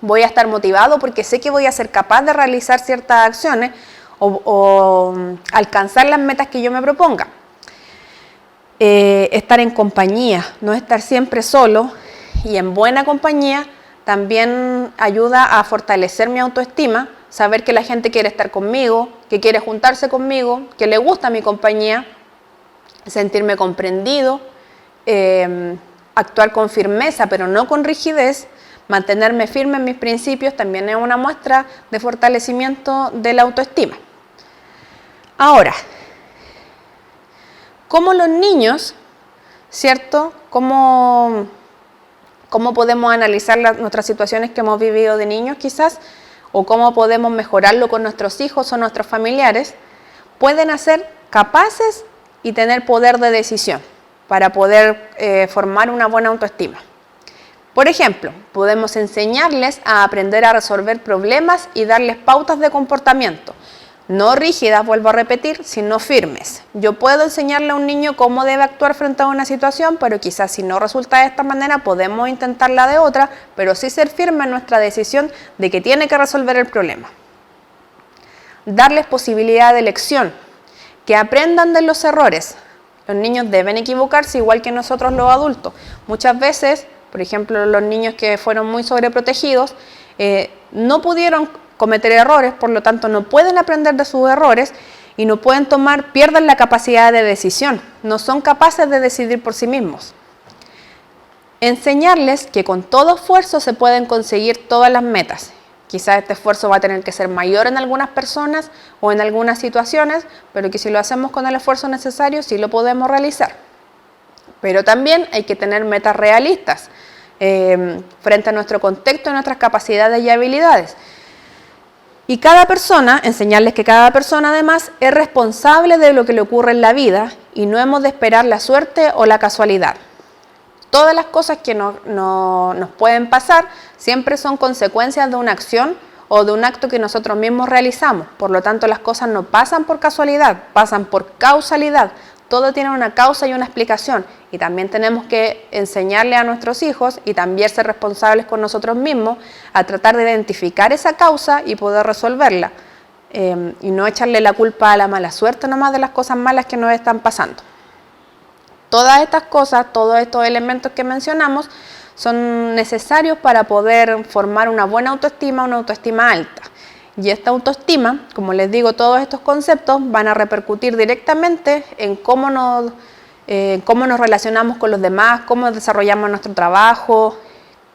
voy a estar motivado porque sé que voy a ser capaz de realizar ciertas acciones o alcanzar las metas que yo me proponga. Estar en compañía, no estar siempre solo, y en buena compañía también ayuda a fortalecer mi autoestima, saber que la gente quiere estar conmigo, que quiere juntarse conmigo, que le gusta mi compañía, sentirme comprendido, actuar con firmeza pero no con rigidez, mantenerme firme en mis principios también es una muestra de fortalecimiento de la autoestima. Ahora, ¿cómo los niños, cierto? ¿Cómo podemos analizar nuestras situaciones que hemos vivido de niños quizás? ¿O cómo podemos mejorarlo con nuestros hijos o nuestros familiares? Pueden ser capaces y tener poder de decisión para poder formar una buena autoestima. Por ejemplo, podemos enseñarles a aprender a resolver problemas y darles pautas de comportamiento. No rígidas, vuelvo a repetir, sino firmes. Yo puedo enseñarle a un niño cómo debe actuar frente a una situación, pero quizás si no resulta de esta manera, podemos intentarla de otra, pero sí ser firme en nuestra decisión de que tiene que resolver el problema. Darles posibilidad de elección, que aprendan de los errores. Los niños deben equivocarse igual que nosotros los adultos. Muchas veces, por ejemplo, los niños que fueron muy sobreprotegidos, no pudieron cometer errores, por lo tanto no pueden aprender de sus errores y no pueden pierden la capacidad de decisión, no son capaces de decidir por sí mismos. Enseñarles que con todo esfuerzo se pueden conseguir todas las metas. Quizás este esfuerzo va a tener que ser mayor en algunas personas o en algunas situaciones, pero que si lo hacemos con el esfuerzo necesario sí lo podemos realizar. Pero también hay que tener metas realistas frente a nuestro contexto y nuestras capacidades y habilidades. Y cada persona, enseñarles que cada persona además es responsable de lo que le ocurre en la vida y no hemos de esperar la suerte o la casualidad. Todas las cosas que nos pueden pasar siempre son consecuencias de una acción o de un acto que nosotros mismos realizamos. Por lo tanto, las cosas no pasan por casualidad, pasan por causalidad. Todo tiene una causa y una explicación y también tenemos que enseñarle a nuestros hijos y también ser responsables con nosotros mismos a tratar de identificar esa causa y poder resolverla y no echarle la culpa a la mala suerte nomás de las cosas malas que nos están pasando. Todas estas cosas, todos estos elementos que mencionamos son necesarios para poder formar una buena autoestima, una autoestima alta. Y esta autoestima, como les digo, todos estos conceptos van a repercutir directamente en cómo nos relacionamos con los demás, cómo desarrollamos nuestro trabajo,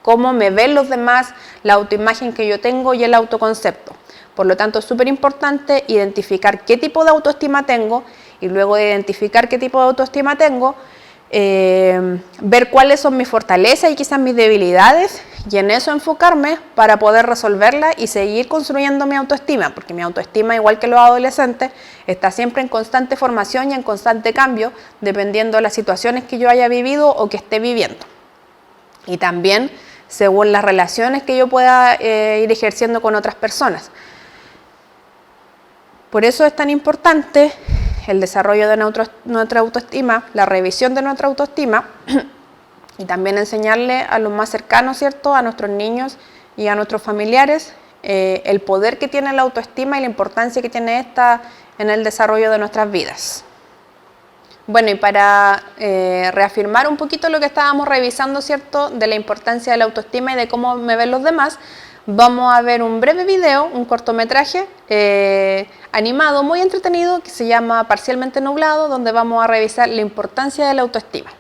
cómo me ven los demás, la autoimagen que yo tengo y el autoconcepto. Por lo tanto, es súper importante identificar qué tipo de autoestima tengo y luego de identificar qué tipo de autoestima tengo, ver cuáles son mis fortalezas y quizás mis debilidades y en eso enfocarme para poder resolverla y seguir construyendo mi autoestima, porque mi autoestima, igual que los adolescentes, está siempre en constante formación y en constante cambio, dependiendo de las situaciones que yo haya vivido o que esté viviendo. Y también según las relaciones que yo pueda ir ejerciendo con otras personas. Por eso es tan importante el desarrollo de nuestra autoestima, la revisión de nuestra autoestima y también enseñarle a los más cercanos, ¿cierto?, a nuestros niños y a nuestros familiares el poder que tiene la autoestima y la importancia que tiene esta en el desarrollo de nuestras vidas. Bueno, y para reafirmar un poquito lo que estábamos revisando, ¿cierto?, de la importancia de la autoestima y de cómo me ven los demás, vamos a ver un breve video, un cortometraje animado muy entretenido que se llama Parcialmente Nublado, donde vamos a revisar la importancia de la autoestima.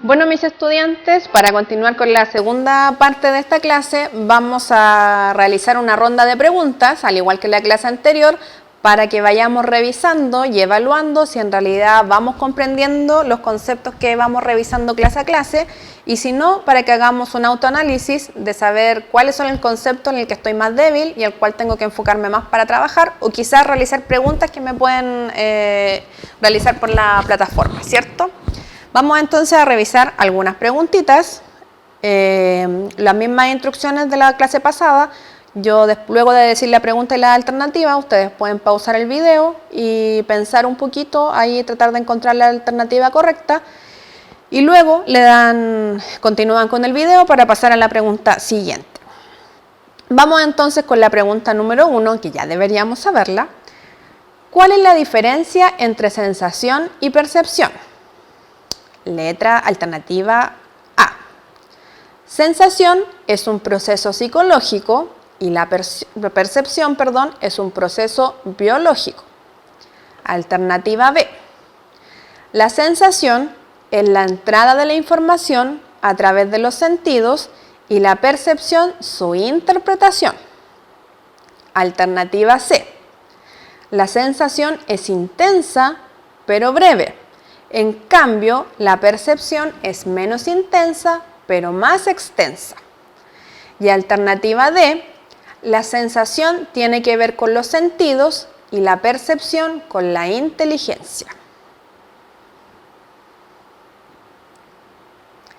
Bueno, mis estudiantes, para continuar con la segunda parte de esta clase, vamos a realizar una ronda de preguntas, al igual que la clase anterior, para que vayamos revisando y evaluando si en realidad vamos comprendiendo los conceptos que vamos revisando clase a clase, y si no, para que hagamos un autoanálisis de saber cuáles son el concepto en el que estoy más débil y al cual tengo que enfocarme más para trabajar, o quizás realizar preguntas que me pueden realizar por la plataforma, ¿cierto? Vamos entonces a revisar algunas preguntitas, las mismas instrucciones de la clase pasada. Yo luego de decir la pregunta y la alternativa, ustedes pueden pausar el video y pensar un poquito, ahí tratar de encontrar la alternativa correcta, y luego continúan con el video para pasar a la pregunta siguiente. Vamos entonces con la pregunta número 1, que ya deberíamos saberla. ¿Cuál es la diferencia entre sensación y percepción? Letra alternativa A. Sensación es un proceso psicológico y la percepción, es un proceso biológico. Alternativa B. La sensación es la entrada de la información a través de los sentidos y la percepción su interpretación. Alternativa C. La sensación es intensa pero breve. En cambio, la percepción es menos intensa pero más extensa. Y alternativa D. La sensación tiene que ver con los sentidos y la percepción con la inteligencia.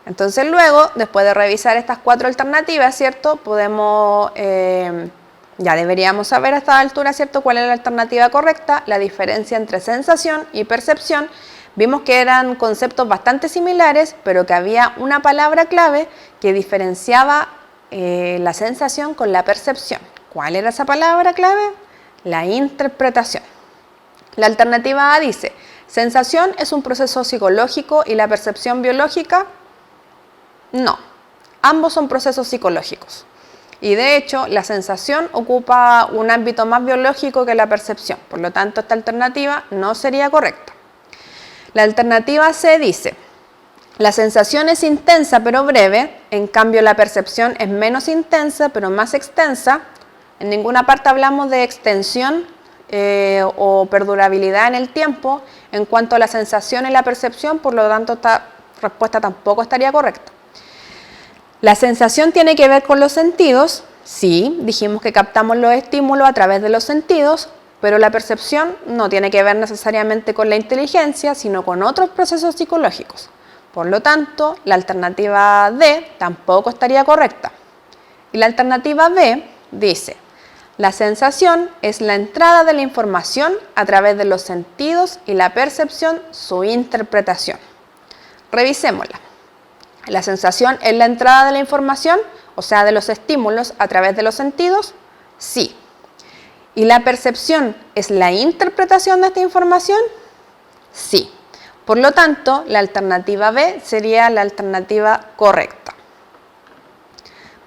Entonces luego, después de revisar estas 4 alternativas, ¿cierto? Podemos, ya deberíamos saber a esta altura, ¿cierto? ¿Cuál es la alternativa correcta? La diferencia entre sensación y percepción. Vimos que eran conceptos bastante similares, pero que había una palabra clave que diferenciaba la sensación con la percepción. ¿Cuál era esa palabra clave? La interpretación. La alternativa A dice, sensación es un proceso psicológico y la percepción biológica. No, ambos son procesos psicológicos. Y de hecho, la sensación ocupa un ámbito más biológico que la percepción. Por lo tanto, esta alternativa no sería correcta. La alternativa C dice, la sensación es intensa pero breve, en cambio la percepción es menos intensa pero más extensa. En ninguna parte hablamos de extensión o perdurabilidad en el tiempo en cuanto a la sensación y la percepción, por lo tanto esta respuesta tampoco estaría correcta. La sensación tiene que ver con los sentidos, sí, dijimos que captamos los estímulos a través de los sentidos, pero la percepción no tiene que ver necesariamente con la inteligencia, sino con otros procesos psicológicos. Por lo tanto, la alternativa D tampoco estaría correcta. Y la alternativa B dice, la sensación es la entrada de la información a través de los sentidos y la percepción su interpretación. Revisémosla. La sensación es la entrada de la información, o sea, de los estímulos a través de los sentidos, sí. ¿Y la percepción es la interpretación de esta información? Sí. Por lo tanto, la alternativa B sería la alternativa correcta.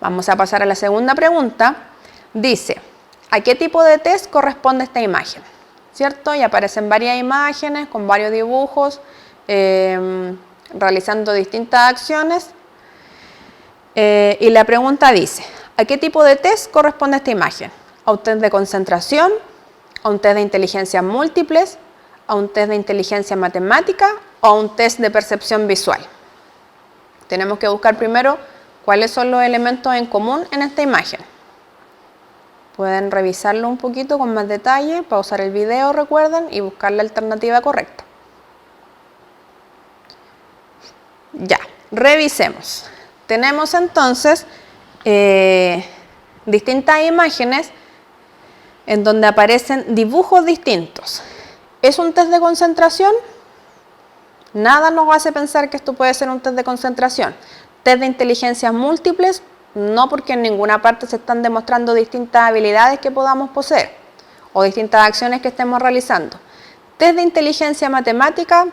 Vamos a pasar a la segunda pregunta. Dice, ¿a qué tipo de test corresponde esta imagen? ¿Cierto? Y aparecen varias imágenes con varios dibujos, realizando distintas acciones. Y la pregunta dice, ¿a qué tipo de test corresponde esta imagen? ¿A un test de concentración? ¿A un test de inteligencia múltiples? ¿A un test de inteligencia matemática? ¿O a un test de percepción visual? Tenemos que buscar primero cuáles son los elementos en común en esta imagen. Pueden revisarlo un poquito con más detalle, pausar el video, recuerden, y buscar la alternativa correcta. Ya, revisemos. Tenemos entonces distintas imágenes en donde aparecen dibujos distintos. ¿Es un test de concentración? Nada nos hace pensar que esto puede ser un test de concentración. ¿Test de inteligencias múltiples? No, porque en ninguna parte se están demostrando distintas habilidades que podamos poseer o distintas acciones que estemos realizando. ¿Test de inteligencia matemática?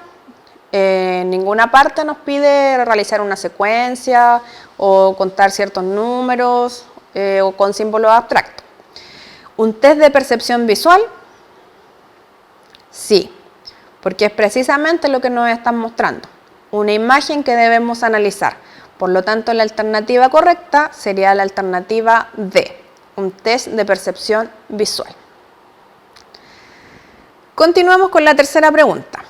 En ninguna parte nos pide realizar una secuencia o contar ciertos números o con símbolos abstractos. ¿Un test de percepción visual? Sí, porque es precisamente lo que nos están mostrando, una imagen que debemos analizar. Por lo tanto, la alternativa correcta sería la alternativa D, un test de percepción visual. Continuamos con la tercera pregunta.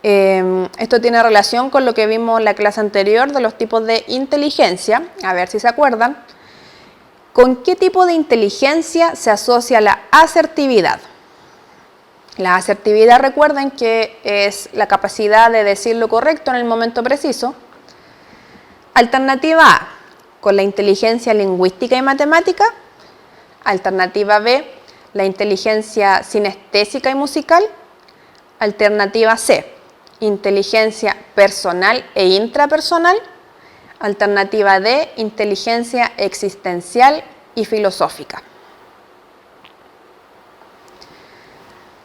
Esto tiene relación con lo que vimos en la clase anterior de los tipos de inteligencia. A ver si se acuerdan. ¿Con qué tipo de inteligencia se asocia la asertividad? La asertividad, recuerden que es la capacidad de decir lo correcto en el momento preciso. Alternativa A, con la inteligencia lingüística y matemática. Alternativa B, la inteligencia sinestésica y musical. Alternativa C, inteligencia personal e intrapersonal. Alternativa D, inteligencia existencial y filosófica.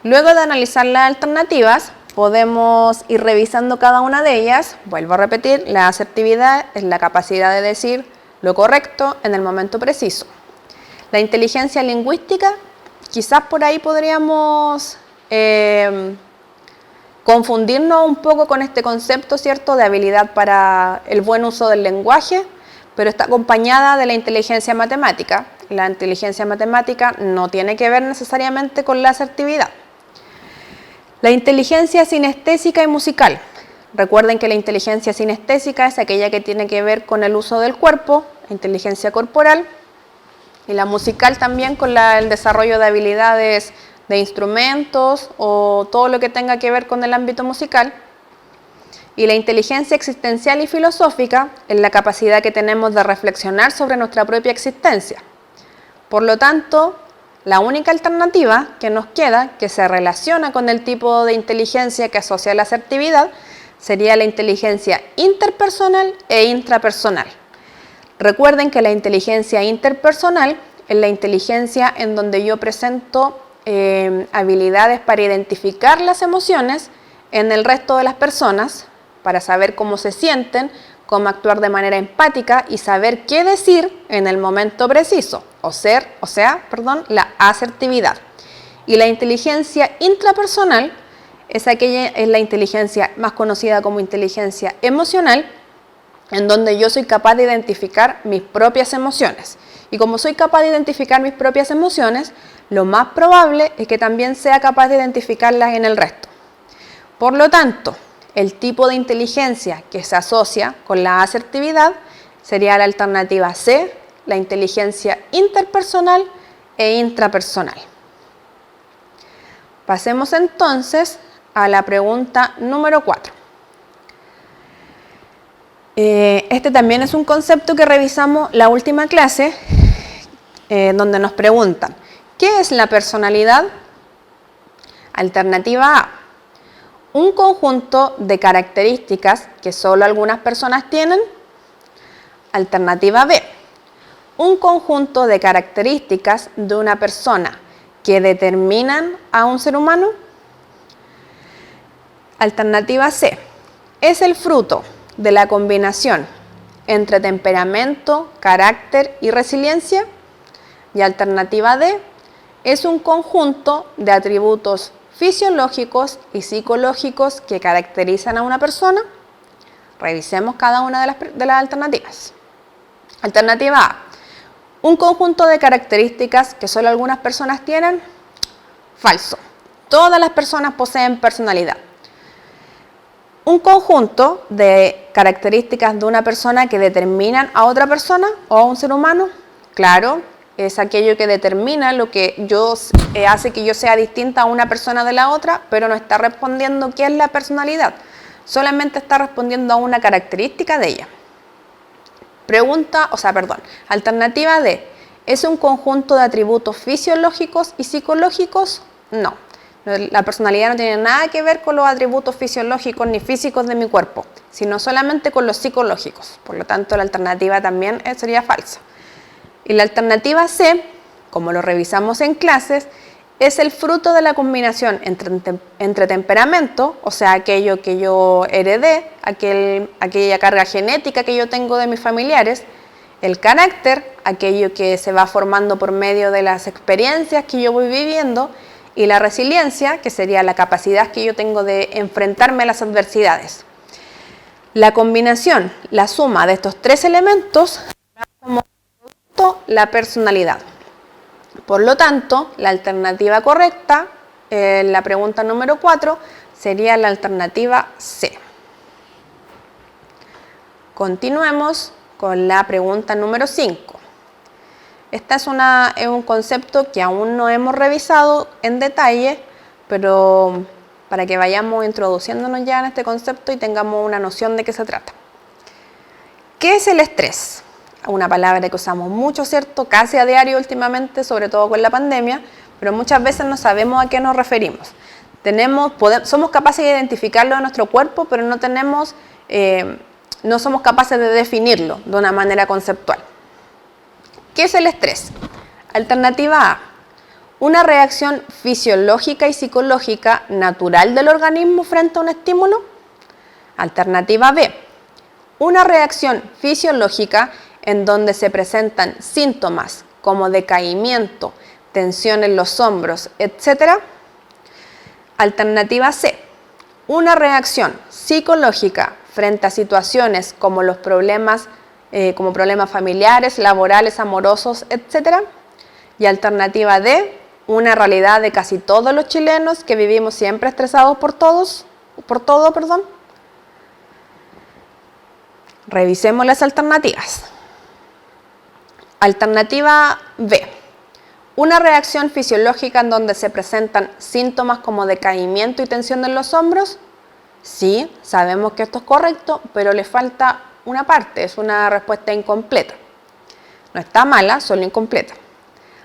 Luego de analizar las alternativas, podemos ir revisando cada una de ellas. Vuelvo a repetir, la asertividad es la capacidad de decir lo correcto en el momento preciso. La inteligencia lingüística, quizás por ahí podríamos confundirnos un poco con este concepto, ¿cierto?, de habilidad para el buen uso del lenguaje, pero está acompañada de la inteligencia matemática. La inteligencia matemática no tiene que ver necesariamente con la asertividad. La inteligencia sinestésica y musical. Recuerden que la inteligencia sinestésica es aquella que tiene que ver con el uso del cuerpo, la inteligencia corporal, y la musical también con el desarrollo de habilidades de instrumentos o todo lo que tenga que ver con el ámbito musical. Y la inteligencia existencial y filosófica es la capacidad que tenemos de reflexionar sobre nuestra propia existencia. Por lo tanto, la única alternativa que nos queda, que se relaciona con el tipo de inteligencia que asocia la asertividad, sería la inteligencia interpersonal e intrapersonal. Recuerden que la inteligencia interpersonal es la inteligencia en donde yo presento habilidades para identificar las emociones en el resto de las personas, para saber cómo se sienten, cómo actuar de manera empática y saber qué decir en el momento preciso, la asertividad. Y la inteligencia intrapersonal es la inteligencia más conocida como inteligencia emocional, en donde yo soy capaz de identificar mis propias emociones. Y como soy capaz de identificar mis propias emociones, lo más probable es que también sea capaz de identificarlas en el resto. Por lo tanto, el tipo de inteligencia que se asocia con la asertividad sería la alternativa C, la inteligencia interpersonal e intrapersonal. Pasemos entonces a la pregunta número 4. Este también es un concepto que revisamos la última clase, donde nos preguntan, ¿qué es la personalidad? Alternativa A, un conjunto de características que solo algunas personas tienen. Alternativa B, un conjunto de características de una persona que determinan a un ser humano. Alternativa C, es el fruto de la combinación entre temperamento, carácter y resiliencia. Y alternativa D, es un conjunto de atributos fisiológicos y psicológicos que caracterizan a una persona. Revisemos cada una de las alternativas. Alternativa A, un conjunto de características que solo algunas personas tienen. Falso. Todas las personas poseen personalidad. Un conjunto de características de una persona que determinan a otra persona o a un ser humano. Claro, es aquello que determina lo que hace que yo sea distinta a una persona de la otra, pero no está respondiendo qué es la personalidad, solamente está respondiendo a una característica de ella. Alternativa D, ¿es un conjunto de atributos fisiológicos y psicológicos? No, la personalidad no tiene nada que ver con los atributos fisiológicos ni físicos de mi cuerpo, sino solamente con los psicológicos, por lo tanto la alternativa también sería falsa. Y la alternativa C, como lo revisamos en clases, es el fruto de la combinación entre temperamento, o sea, aquello que yo heredé, aquella carga genética que yo tengo de mis familiares, el carácter, aquello que se va formando por medio de las experiencias que yo voy viviendo, y la resiliencia, que sería la capacidad que yo tengo de enfrentarme a las adversidades. La combinación, la suma de estos tres elementos, como la personalidad. Por lo tanto, la alternativa correcta, la pregunta número 4, sería la alternativa C. Continuemos con la pregunta número 5. Este es un concepto que aún no hemos revisado en detalle, pero para que vayamos introduciéndonos ya en este concepto y tengamos una noción de qué se trata. ¿Qué es el estrés? Una palabra que usamos mucho, ¿cierto? Casi a diario últimamente, sobre todo con la pandemia, pero muchas veces no sabemos a qué nos referimos. Somos capaces de identificarlo en nuestro cuerpo, pero no somos capaces de definirlo de una manera conceptual. ¿Qué es el estrés? Alternativa A, una reacción fisiológica y psicológica natural del organismo frente a un estímulo. Alternativa B, una reacción fisiológica en donde se presentan síntomas como decaimiento, tensión en los hombros, etc. Alternativa C, una reacción psicológica frente a situaciones como los problemas como problemas familiares, laborales, amorosos, etc. Y alternativa D, una realidad de casi todos los chilenos que vivimos siempre estresados por todo. Revisemos las alternativas. Alternativa B, una reacción fisiológica en donde se presentan síntomas como decaimiento y tensión en los hombros. Sí, sabemos que esto es correcto, pero le falta una parte, es una respuesta incompleta. No está mala, solo incompleta.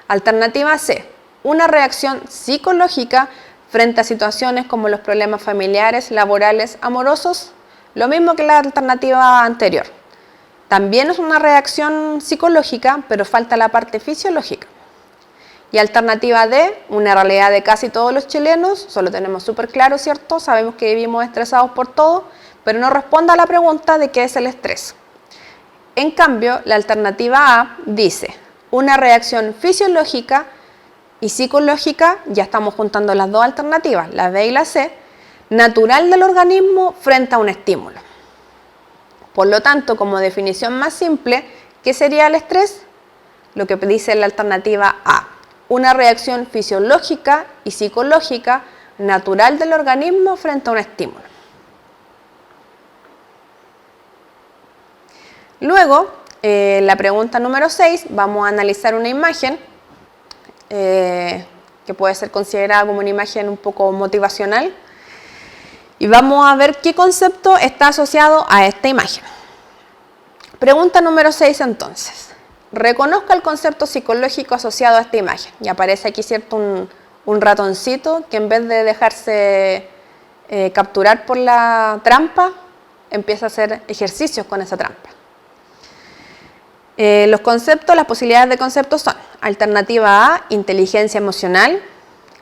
Alternativa C, una reacción psicológica frente a situaciones como los problemas familiares, laborales, amorosos. Lo mismo que la alternativa anterior. También es una reacción psicológica, pero falta la parte fisiológica. Y alternativa D, una realidad de casi todos los chilenos, solo tenemos súper claro, ¿cierto? Sabemos que vivimos estresados por todo, pero no responde a la pregunta de qué es el estrés. En cambio, la alternativa A dice, una reacción fisiológica y psicológica, ya estamos juntando las dos alternativas, la B y la C, natural del organismo frente a un estímulo. Por lo tanto, como definición más simple, ¿qué sería el estrés? Lo que dice la alternativa A, una reacción fisiológica y psicológica natural del organismo frente a un estímulo. Luego, la pregunta número 6, vamos a analizar una imagen que puede ser considerada como una imagen un poco motivacional. Y vamos a ver qué concepto está asociado a esta imagen. Pregunta número 6 entonces. Reconozca el concepto psicológico asociado a esta imagen. Y aparece aquí, ¿cierto?, un ratoncito que en vez de dejarse capturar por la trampa, empieza a hacer ejercicios con esa trampa. Los conceptos, las posibilidades de conceptos son: alternativa A, inteligencia emocional;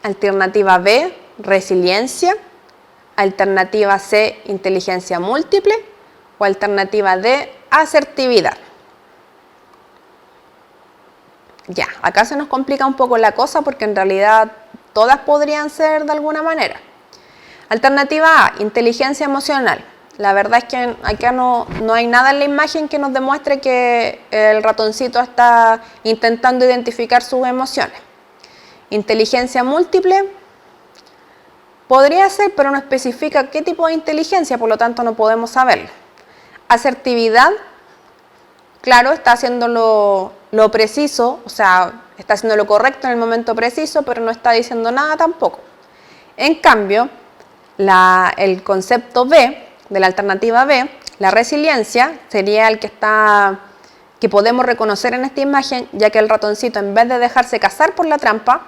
alternativa B, resiliencia; alternativa C, inteligencia múltiple; o alternativa D, asertividad. Ya, acá se nos complica un poco la cosa porque en realidad todas podrían ser de alguna manera. Alternativa A, inteligencia emocional. La verdad es que acá no hay nada en la imagen que nos demuestre que el ratoncito está intentando identificar sus emociones. Inteligencia múltiple podría ser, pero no especifica qué tipo de inteligencia, por lo tanto no podemos saberlo. Asertividad, claro, está haciendo lo preciso, o sea, está haciendo lo correcto en el momento preciso, pero no está diciendo nada tampoco. En cambio, el concepto B, de la alternativa B, la resiliencia, sería el que podemos reconocer en esta imagen, ya que el ratoncito, en vez de dejarse cazar por la trampa,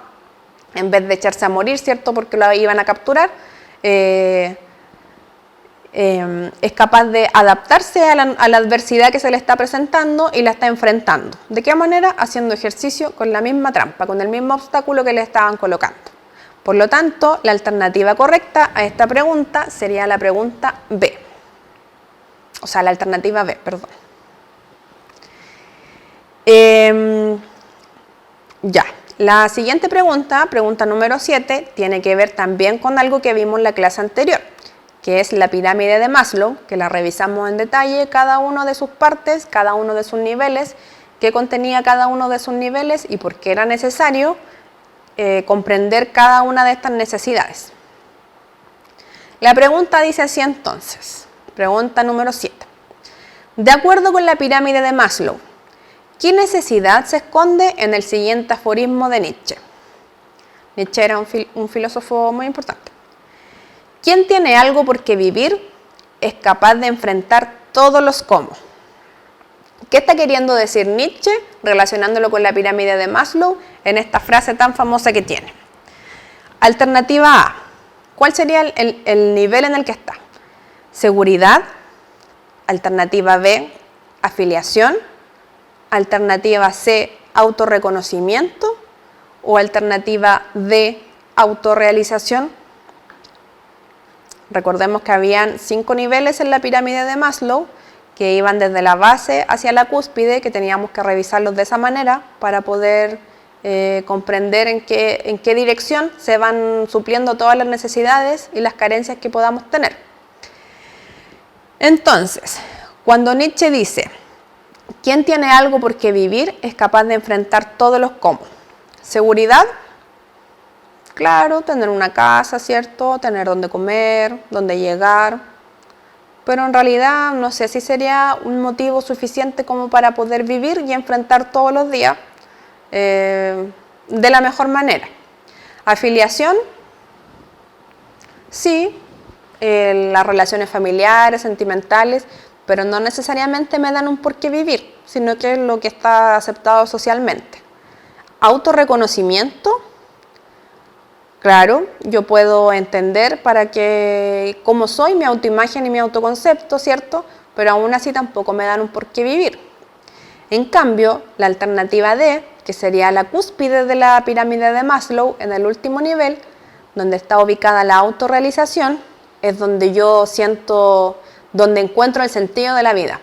en vez de echarse a morir, ¿cierto?, porque lo iban a capturar, es capaz de adaptarse a la adversidad que se le está presentando y la está enfrentando. ¿De qué manera? Haciendo ejercicio con la misma trampa, con el mismo obstáculo que le estaban colocando. Por lo tanto, la alternativa correcta a esta pregunta sería la pregunta B. O sea, la alternativa B, perdón. La siguiente pregunta, pregunta número 7, tiene que ver también con algo que vimos en la clase anterior, que es la pirámide de Maslow, que la revisamos en detalle, cada una de sus partes, cada uno de sus niveles, qué contenía cada uno de sus niveles y por qué era necesario comprender cada una de estas necesidades. La pregunta dice así entonces, pregunta número 7. De acuerdo con la pirámide de Maslow, ¿qué necesidad se esconde en el siguiente aforismo de Nietzsche? Nietzsche era un filósofo muy importante. Quien tiene algo por qué vivir es capaz de enfrentar todos los cómo. ¿Qué está queriendo decir Nietzsche relacionándolo con la pirámide de Maslow en esta frase tan famosa que tiene? Alternativa A, ¿cuál sería el nivel en el que está? Seguridad. Alternativa B, afiliación. Alternativa C, autorreconocimiento. O alternativa D, autorrealización. Recordemos que habían 5 niveles en la pirámide de Maslow, que iban desde la base hacia la cúspide, que teníamos que revisarlos de esa manera para poder comprender en qué dirección se van supliendo todas las necesidades y las carencias que podamos tener. Entonces, cuando Nietzsche dice Quien tiene algo por qué vivir es capaz de enfrentar todos los cómo. Seguridad, claro, tener una casa, ¿cierto? Tener dónde comer, dónde llegar. Pero en realidad no sé si sería un motivo suficiente como para poder vivir y enfrentar todos los días de la mejor manera. Afiliación, sí, las relaciones familiares, sentimentales, pero no necesariamente me dan un por qué vivir, sino que es lo que está aceptado socialmente. Autorreconocimiento, claro, yo puedo entender para que cómo soy, mi autoimagen y mi autoconcepto, ¿cierto? Pero aún así tampoco me dan un por qué vivir. En cambio, la alternativa D, que sería la cúspide de la pirámide de Maslow, en el último nivel, donde está ubicada la autorrealización, es donde yo siento, donde encuentro el sentido de la vida,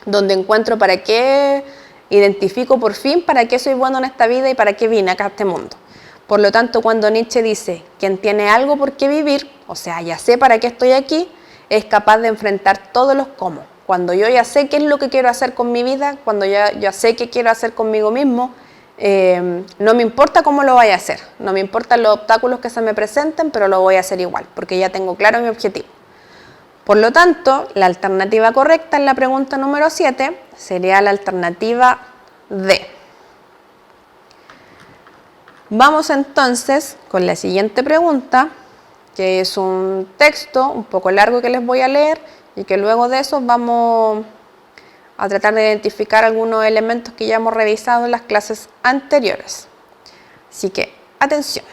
donde encuentro para qué, identifico por fin para qué soy bueno en esta vida y para qué vine acá a este mundo. Por lo tanto, cuando Nietzsche dice, quien tiene algo por qué vivir, o sea, ya sé para qué estoy aquí, es capaz de enfrentar todos los cómo. Cuando yo ya sé qué es lo que quiero hacer con mi vida, cuando ya sé qué quiero hacer conmigo mismo, no me importa cómo lo vaya a hacer, no me importan los obstáculos que se me presenten, pero lo voy a hacer igual, porque ya tengo claro mi objetivo. Por lo tanto, la alternativa correcta en la pregunta número 7 sería la alternativa D. Vamos entonces con la siguiente pregunta, que es un texto un poco largo que les voy a leer y que luego de eso vamos a tratar de identificar algunos elementos que ya hemos revisado en las clases anteriores. Así que, atención.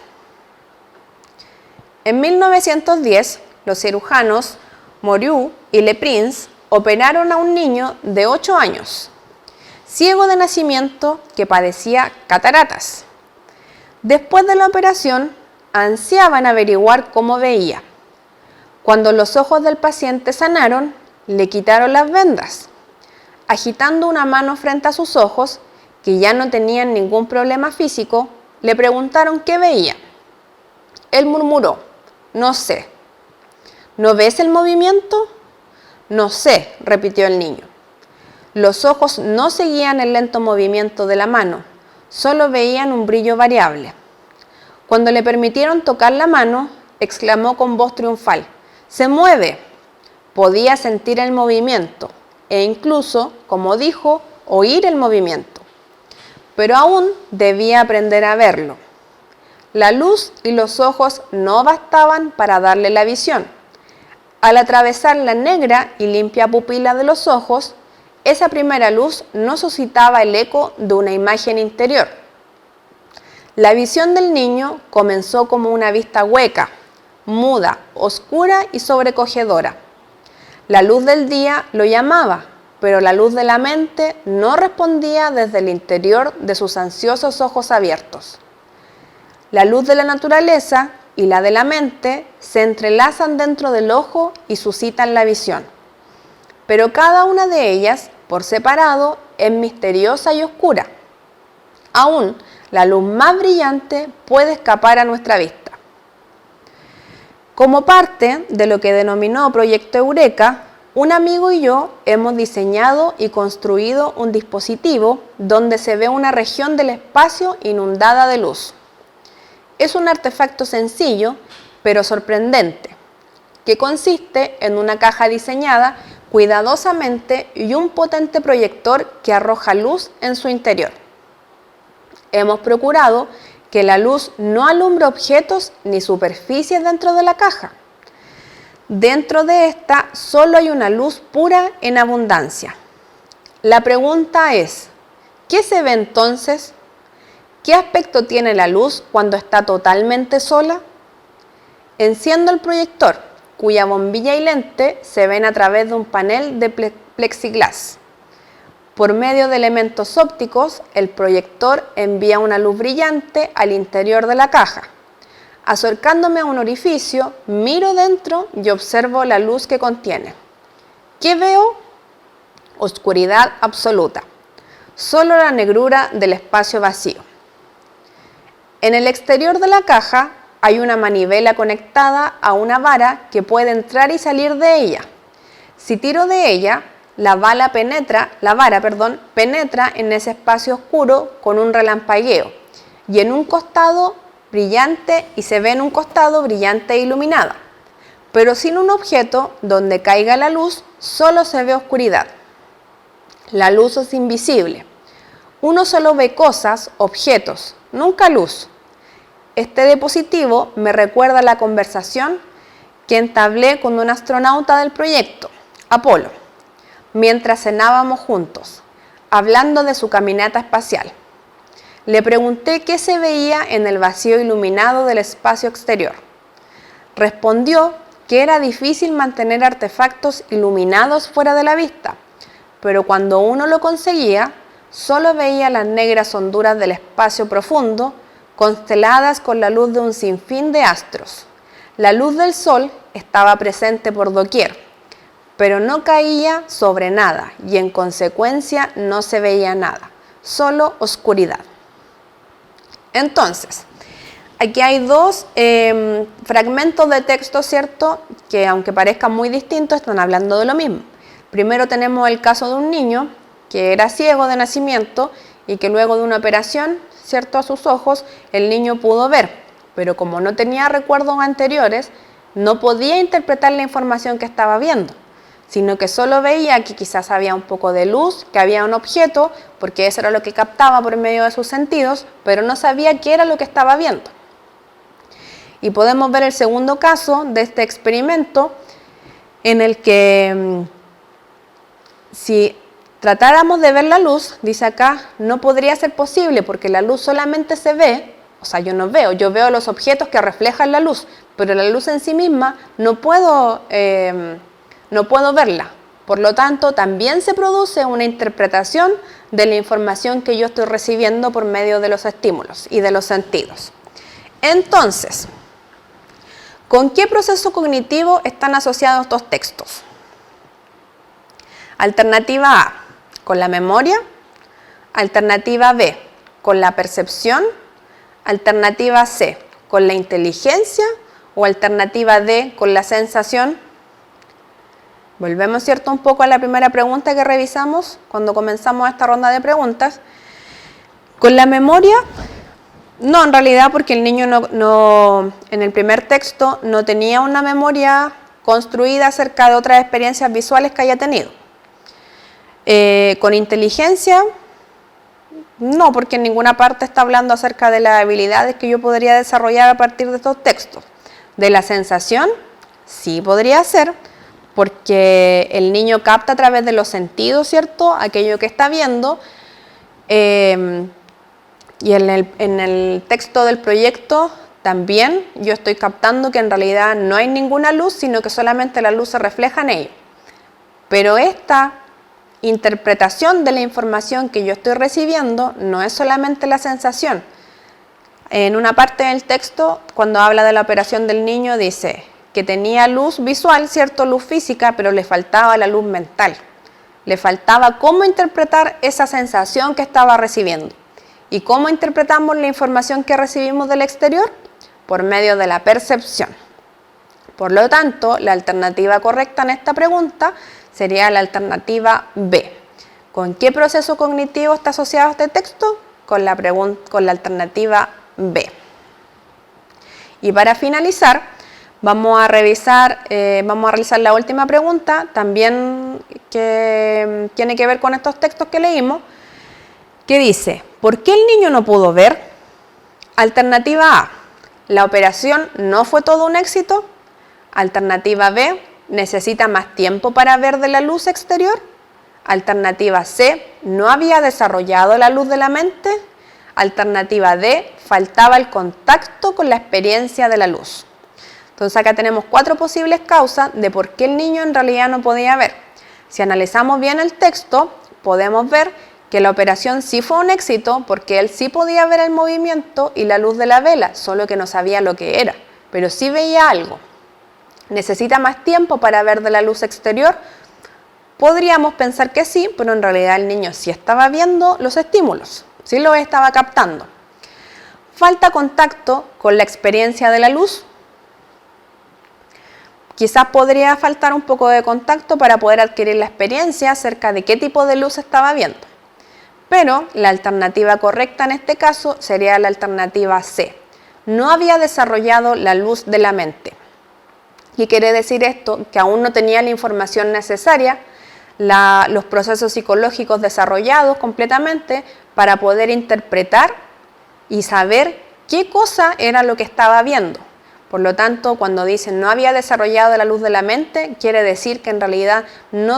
En 1910, los cirujanos Morieux y Le Prince operaron a un niño de 8 años, ciego de nacimiento que padecía cataratas. Después de la operación, ansiaban averiguar cómo veía. Cuando los ojos del paciente sanaron, le quitaron las vendas. Agitando una mano frente a sus ojos, que ya no tenían ningún problema físico, le preguntaron qué veía. Él murmuró, no sé. ¿No ves el movimiento? No sé, repitió el niño. Los ojos no seguían el lento movimiento de la mano, solo veían un brillo variable. Cuando le permitieron tocar la mano, exclamó con voz triunfal, ¡se mueve! Podía sentir el movimiento e incluso, como dijo, oír el movimiento. Pero aún debía aprender a verlo. La luz y los ojos no bastaban para darle la visión. Al atravesar la negra y limpia pupila de los ojos, esa primera luz no suscitaba el eco de una imagen interior. La visión del niño comenzó como una vista hueca, muda, oscura y sobrecogedora. La luz del día lo llamaba, pero la luz de la mente no respondía desde el interior de sus ansiosos ojos abiertos. La luz de la naturaleza y la de la mente se entrelazan dentro del ojo y suscitan la visión. Pero cada una de ellas, por separado, es misteriosa y oscura. Aún la luz más brillante puede escapar a nuestra vista. Como parte de lo que denominó Proyecto Eureka, un amigo y yo hemos diseñado y construido un dispositivo donde se ve una región del espacio inundada de luz. Es un artefacto sencillo, pero sorprendente, que consiste en una caja diseñada cuidadosamente y un potente proyector que arroja luz en su interior. Hemos procurado que la luz no alumbre objetos ni superficies dentro de la caja. Dentro de esta solo hay una luz pura en abundancia. La pregunta es, ¿qué se ve entonces? ¿Qué aspecto tiene la luz cuando está totalmente sola? Enciendo el proyector, cuya bombilla y lente se ven a través de un panel de plexiglas. Por medio de elementos ópticos, el proyector envía una luz brillante al interior de la caja. Acercándome a un orificio, miro dentro y observo la luz que contiene. ¿Qué veo? Oscuridad absoluta. Solo la negrura del espacio vacío. En el exterior de la caja hay una manivela conectada a una vara que puede entrar y salir de ella. Si tiro de ella, la vara penetra en ese espacio oscuro con un relampagueo y en un costado brillante y se ve en un costado brillante e iluminada, pero sin un objeto donde caiga la luz, solo se ve oscuridad. La luz es invisible. Uno solo ve cosas, objetos, nunca luz. Este diapositivo me recuerda la conversación que entablé con un astronauta del proyecto, Apolo, mientras cenábamos juntos, hablando de su caminata espacial. Le pregunté qué se veía en el vacío iluminado del espacio exterior. Respondió que era difícil mantener artefactos iluminados fuera de la vista, pero cuando uno lo conseguía, solo veía las negras honduras del espacio profundo, consteladas con la luz de un sinfín de astros. La luz del sol estaba presente por doquier, pero no caía sobre nada y en consecuencia no se veía nada, solo oscuridad. Entonces, aquí hay dos fragmentos de texto, ¿cierto?, que aunque parezcan muy distintos, están hablando de lo mismo. Primero tenemos el caso de un niño que era ciego de nacimiento y que luego de una operación, ¿cierto?, a sus ojos, el niño pudo ver, pero como no tenía recuerdos anteriores, no podía interpretar la información que estaba viendo, sino que solo veía que quizás había un poco de luz, que había un objeto, porque eso era lo que captaba por medio de sus sentidos, pero no sabía qué era lo que estaba viendo. Y podemos ver el segundo caso de este experimento, en el que si tratáramos de ver la luz, dice acá, no podría ser posible porque la luz solamente se ve, o sea, yo no veo, yo veo los objetos que reflejan la luz, pero la luz en sí misma no puedo verla. Por lo tanto, también se produce una interpretación de la información que yo estoy recibiendo por medio de los estímulos y de los sentidos. Entonces, ¿con qué proceso cognitivo están asociados estos textos? Alternativa A, con la memoria. Alternativa B, con la percepción. Alternativa C, con la inteligencia. O alternativa D, con la sensación. Volvemos, ¿cierto?, un poco a la primera pregunta que revisamos cuando comenzamos esta ronda de preguntas. Con la memoria, no, en realidad, porque el niño en el primer texto no tenía una memoria construida acerca de otras experiencias visuales que haya tenido. Con inteligencia, no, porque en ninguna parte está hablando acerca de las habilidades que yo podría desarrollar a partir de estos textos. De la sensación, sí podría ser, porque el niño capta a través de los sentidos, ¿cierto?, aquello que está viendo. Y en el texto del proyecto también yo estoy captando que en realidad no hay ninguna luz, sino que solamente la luz se refleja en ello. Pero esta interpretación de la información que yo estoy recibiendo no es solamente la sensación. En una parte del texto, cuando habla de la operación del niño, dice que tenía luz visual, ¿cierto?, luz física, pero le faltaba la luz mental. Le faltaba cómo interpretar esa sensación que estaba recibiendo. ¿Y cómo interpretamos la información que recibimos del exterior? Por medio de la percepción. Por lo tanto, la alternativa correcta en esta pregunta sería la alternativa B. ¿Con qué proceso cognitivo está asociado este texto? Con la alternativa B. Y para finalizar, vamos a realizar la última pregunta, también que tiene que ver con estos textos que leímos, que dice, ¿por qué el niño no pudo ver? Alternativa A, ¿la operación no fue todo un éxito? Alternativa B, ¿necesita más tiempo para ver de la luz exterior? Alternativa C, ¿no había desarrollado la luz de la mente? Alternativa D, faltaba el contacto con la experiencia de la luz. Entonces acá tenemos 4 posibles causas de por qué el niño en realidad no podía ver. Si analizamos bien el texto, podemos ver que la operación sí fue un éxito porque él sí podía ver el movimiento y la luz de la vela, solo que no sabía lo que era, pero sí veía algo. ¿Necesita más tiempo para ver de la luz exterior? Podríamos pensar que sí, pero en realidad el niño sí estaba viendo los estímulos, sí los estaba captando. Falta contacto con la experiencia de la luz. quizás podría faltar un poco de contacto para poder adquirir la experiencia acerca de qué tipo de luz estaba viendo. Pero la alternativa correcta en este caso sería la alternativa C. No había desarrollado la luz de la mente. ¿Qué quiere decir esto? Que aún no tenía la información necesaria, los procesos psicológicos desarrollados completamente para poder interpretar y saber qué cosa era lo que estaba viendo. Por lo tanto, cuando dicen no había desarrollado la luz de la mente, quiere decir que en realidad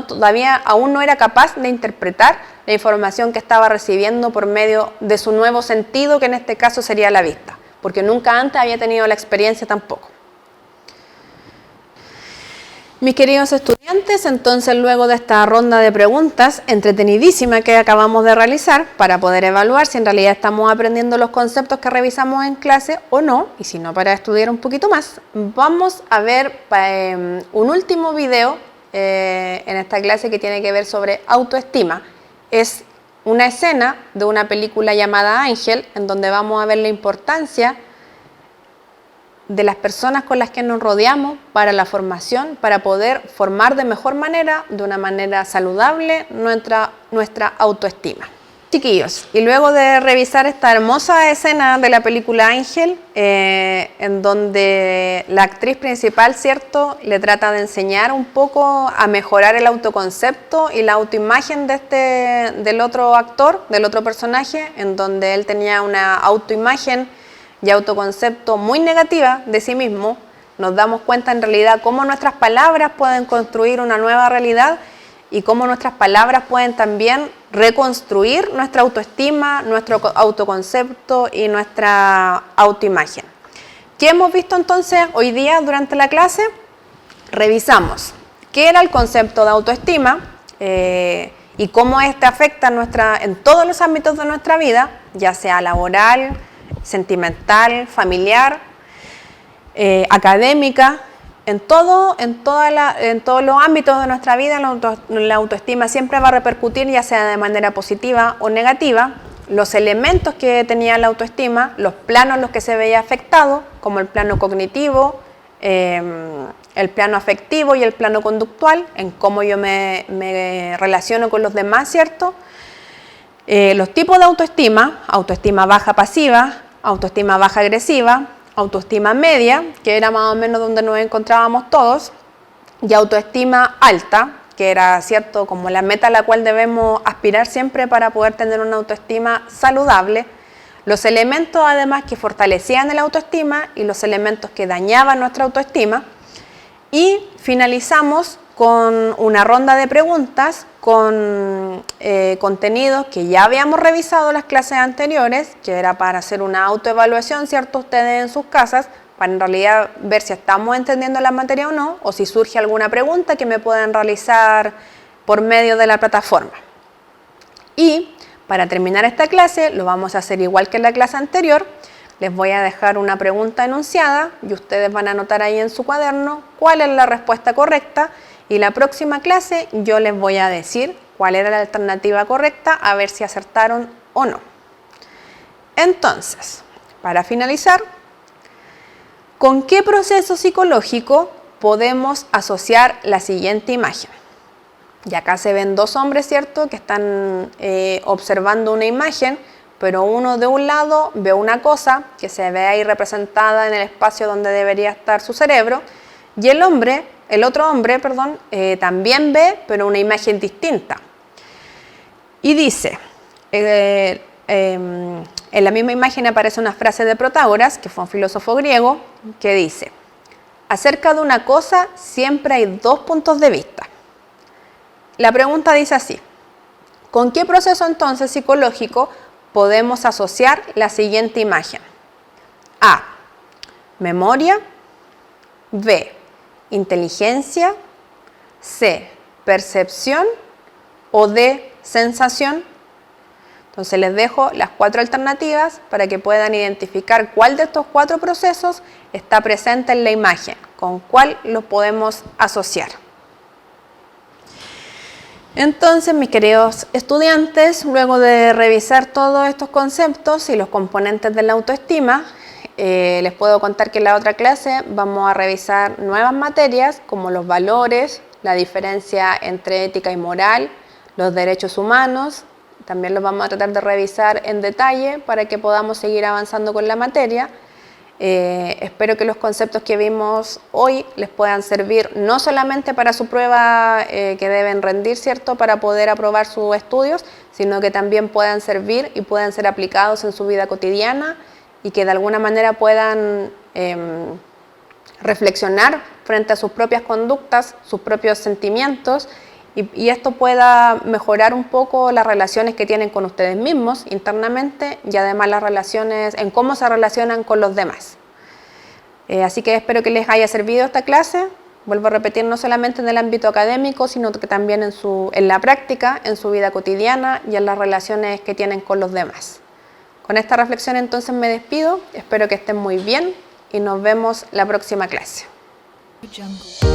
todavía aún no era capaz de interpretar la información que estaba recibiendo por medio de su nuevo sentido, que en este caso sería la vista, porque nunca antes había tenido la experiencia tampoco. Mis queridos estudiantes, entonces luego de esta ronda de preguntas entretenidísima que acabamos de realizar para poder evaluar si en realidad estamos aprendiendo los conceptos que revisamos en clase o no, y si no para estudiar un poquito más, vamos a ver un último video en esta clase que tiene que ver sobre autoestima. Es una escena de una película llamada Ángel, en donde vamos a ver la importancia de las personas con las que nos rodeamos para la formación, para poder formar de mejor manera, de una manera saludable, nuestra autoestima. Chiquillos, y luego de revisar esta hermosa escena de la película Ángel, en donde la actriz principal, ¿cierto?, le trata de enseñar un poco a mejorar el autoconcepto y la autoimagen del otro actor, del otro personaje, en donde él tenía una autoimagen y autoconcepto muy negativa de sí mismo, nos damos cuenta en realidad cómo nuestras palabras pueden construir una nueva realidad y cómo nuestras palabras pueden también reconstruir nuestra autoestima, nuestro autoconcepto y nuestra autoimagen. ¿Qué hemos visto entonces hoy día durante la clase? Revisamos qué era el concepto de autoestima y cómo este afecta en todos los ámbitos de nuestra vida, ya sea laboral, sentimental, familiar, académica, en todos los ámbitos de nuestra vida. La autoestima siempre va a repercutir, ya sea de manera positiva o negativa. Los elementos que tenía la autoestima, los planos en los que se veía afectado, como el plano cognitivo, el plano afectivo y el plano conductual, en cómo yo me relaciono con los demás, ¿cierto? Los tipos de autoestima: autoestima baja pasiva, autoestima baja agresiva, autoestima media, que era más o menos donde nos encontrábamos todos, y autoestima alta, que era, ¿cierto?, como la meta a la cual debemos aspirar siempre para poder tener una autoestima saludable. Los elementos además que fortalecían la autoestima y los elementos que dañaban nuestra autoestima. Y finalizamos con una ronda de preguntas con contenidos que ya habíamos revisado en las clases anteriores, que era para hacer una autoevaluación, ¿cierto?, ustedes en sus casas, para en realidad ver si estamos entendiendo la materia o no, o si surge alguna pregunta que me puedan realizar por medio de la plataforma. Y para terminar esta clase, lo vamos a hacer igual que en la clase anterior. Les voy a dejar una pregunta enunciada y ustedes van a anotar ahí en su cuaderno cuál es la respuesta correcta, y la próxima clase yo les voy a decir cuál era la alternativa correcta, a ver si acertaron o no. Entonces, para finalizar, ¿con qué proceso psicológico podemos asociar la siguiente imagen? Y acá se ven dos hombres, ¿cierto?, que están observando una imagen, pero uno de un lado ve una cosa que se ve ahí representada en el espacio donde debería estar su cerebro, y el otro hombre, también ve, pero una imagen distinta. Y dice, en la misma imagen aparece una frase de Protágoras, que fue un filósofo griego, que dice: acerca de una cosa siempre hay dos puntos de vista. La pregunta dice así: ¿con qué proceso entonces psicológico podemos asociar la siguiente imagen? A, memoria; B, inteligencia; C, percepción; o D, sensación. Entonces les dejo las 4 alternativas para que puedan identificar cuál de estos 4 procesos está presente en la imagen, con cuál lo podemos asociar. Entonces, mis queridos estudiantes, luego de revisar todos estos conceptos y los componentes de la autoestima, Les puedo contar que en la otra clase vamos a revisar nuevas materias como los valores, la diferencia entre ética y moral, los derechos humanos. También los vamos a tratar de revisar en detalle para que podamos seguir avanzando con la materia. Espero que los conceptos que vimos hoy les puedan servir no solamente para su prueba que deben rendir, ¿cierto?, para poder aprobar sus estudios, sino que también puedan servir y puedan ser aplicados en su vida cotidiana y que de alguna manera puedan reflexionar frente a sus propias conductas, sus propios sentimientos, y esto pueda mejorar un poco las relaciones que tienen con ustedes mismos internamente y además las relaciones en cómo se relacionan con los demás. Así que espero que les haya servido esta clase. Vuelvo a repetir, no solamente en el ámbito académico, sino que también en la práctica, en su vida cotidiana y en las relaciones que tienen con los demás. Con esta reflexión entonces me despido, espero que estén muy bien y nos vemos la próxima clase. Audio Jungle.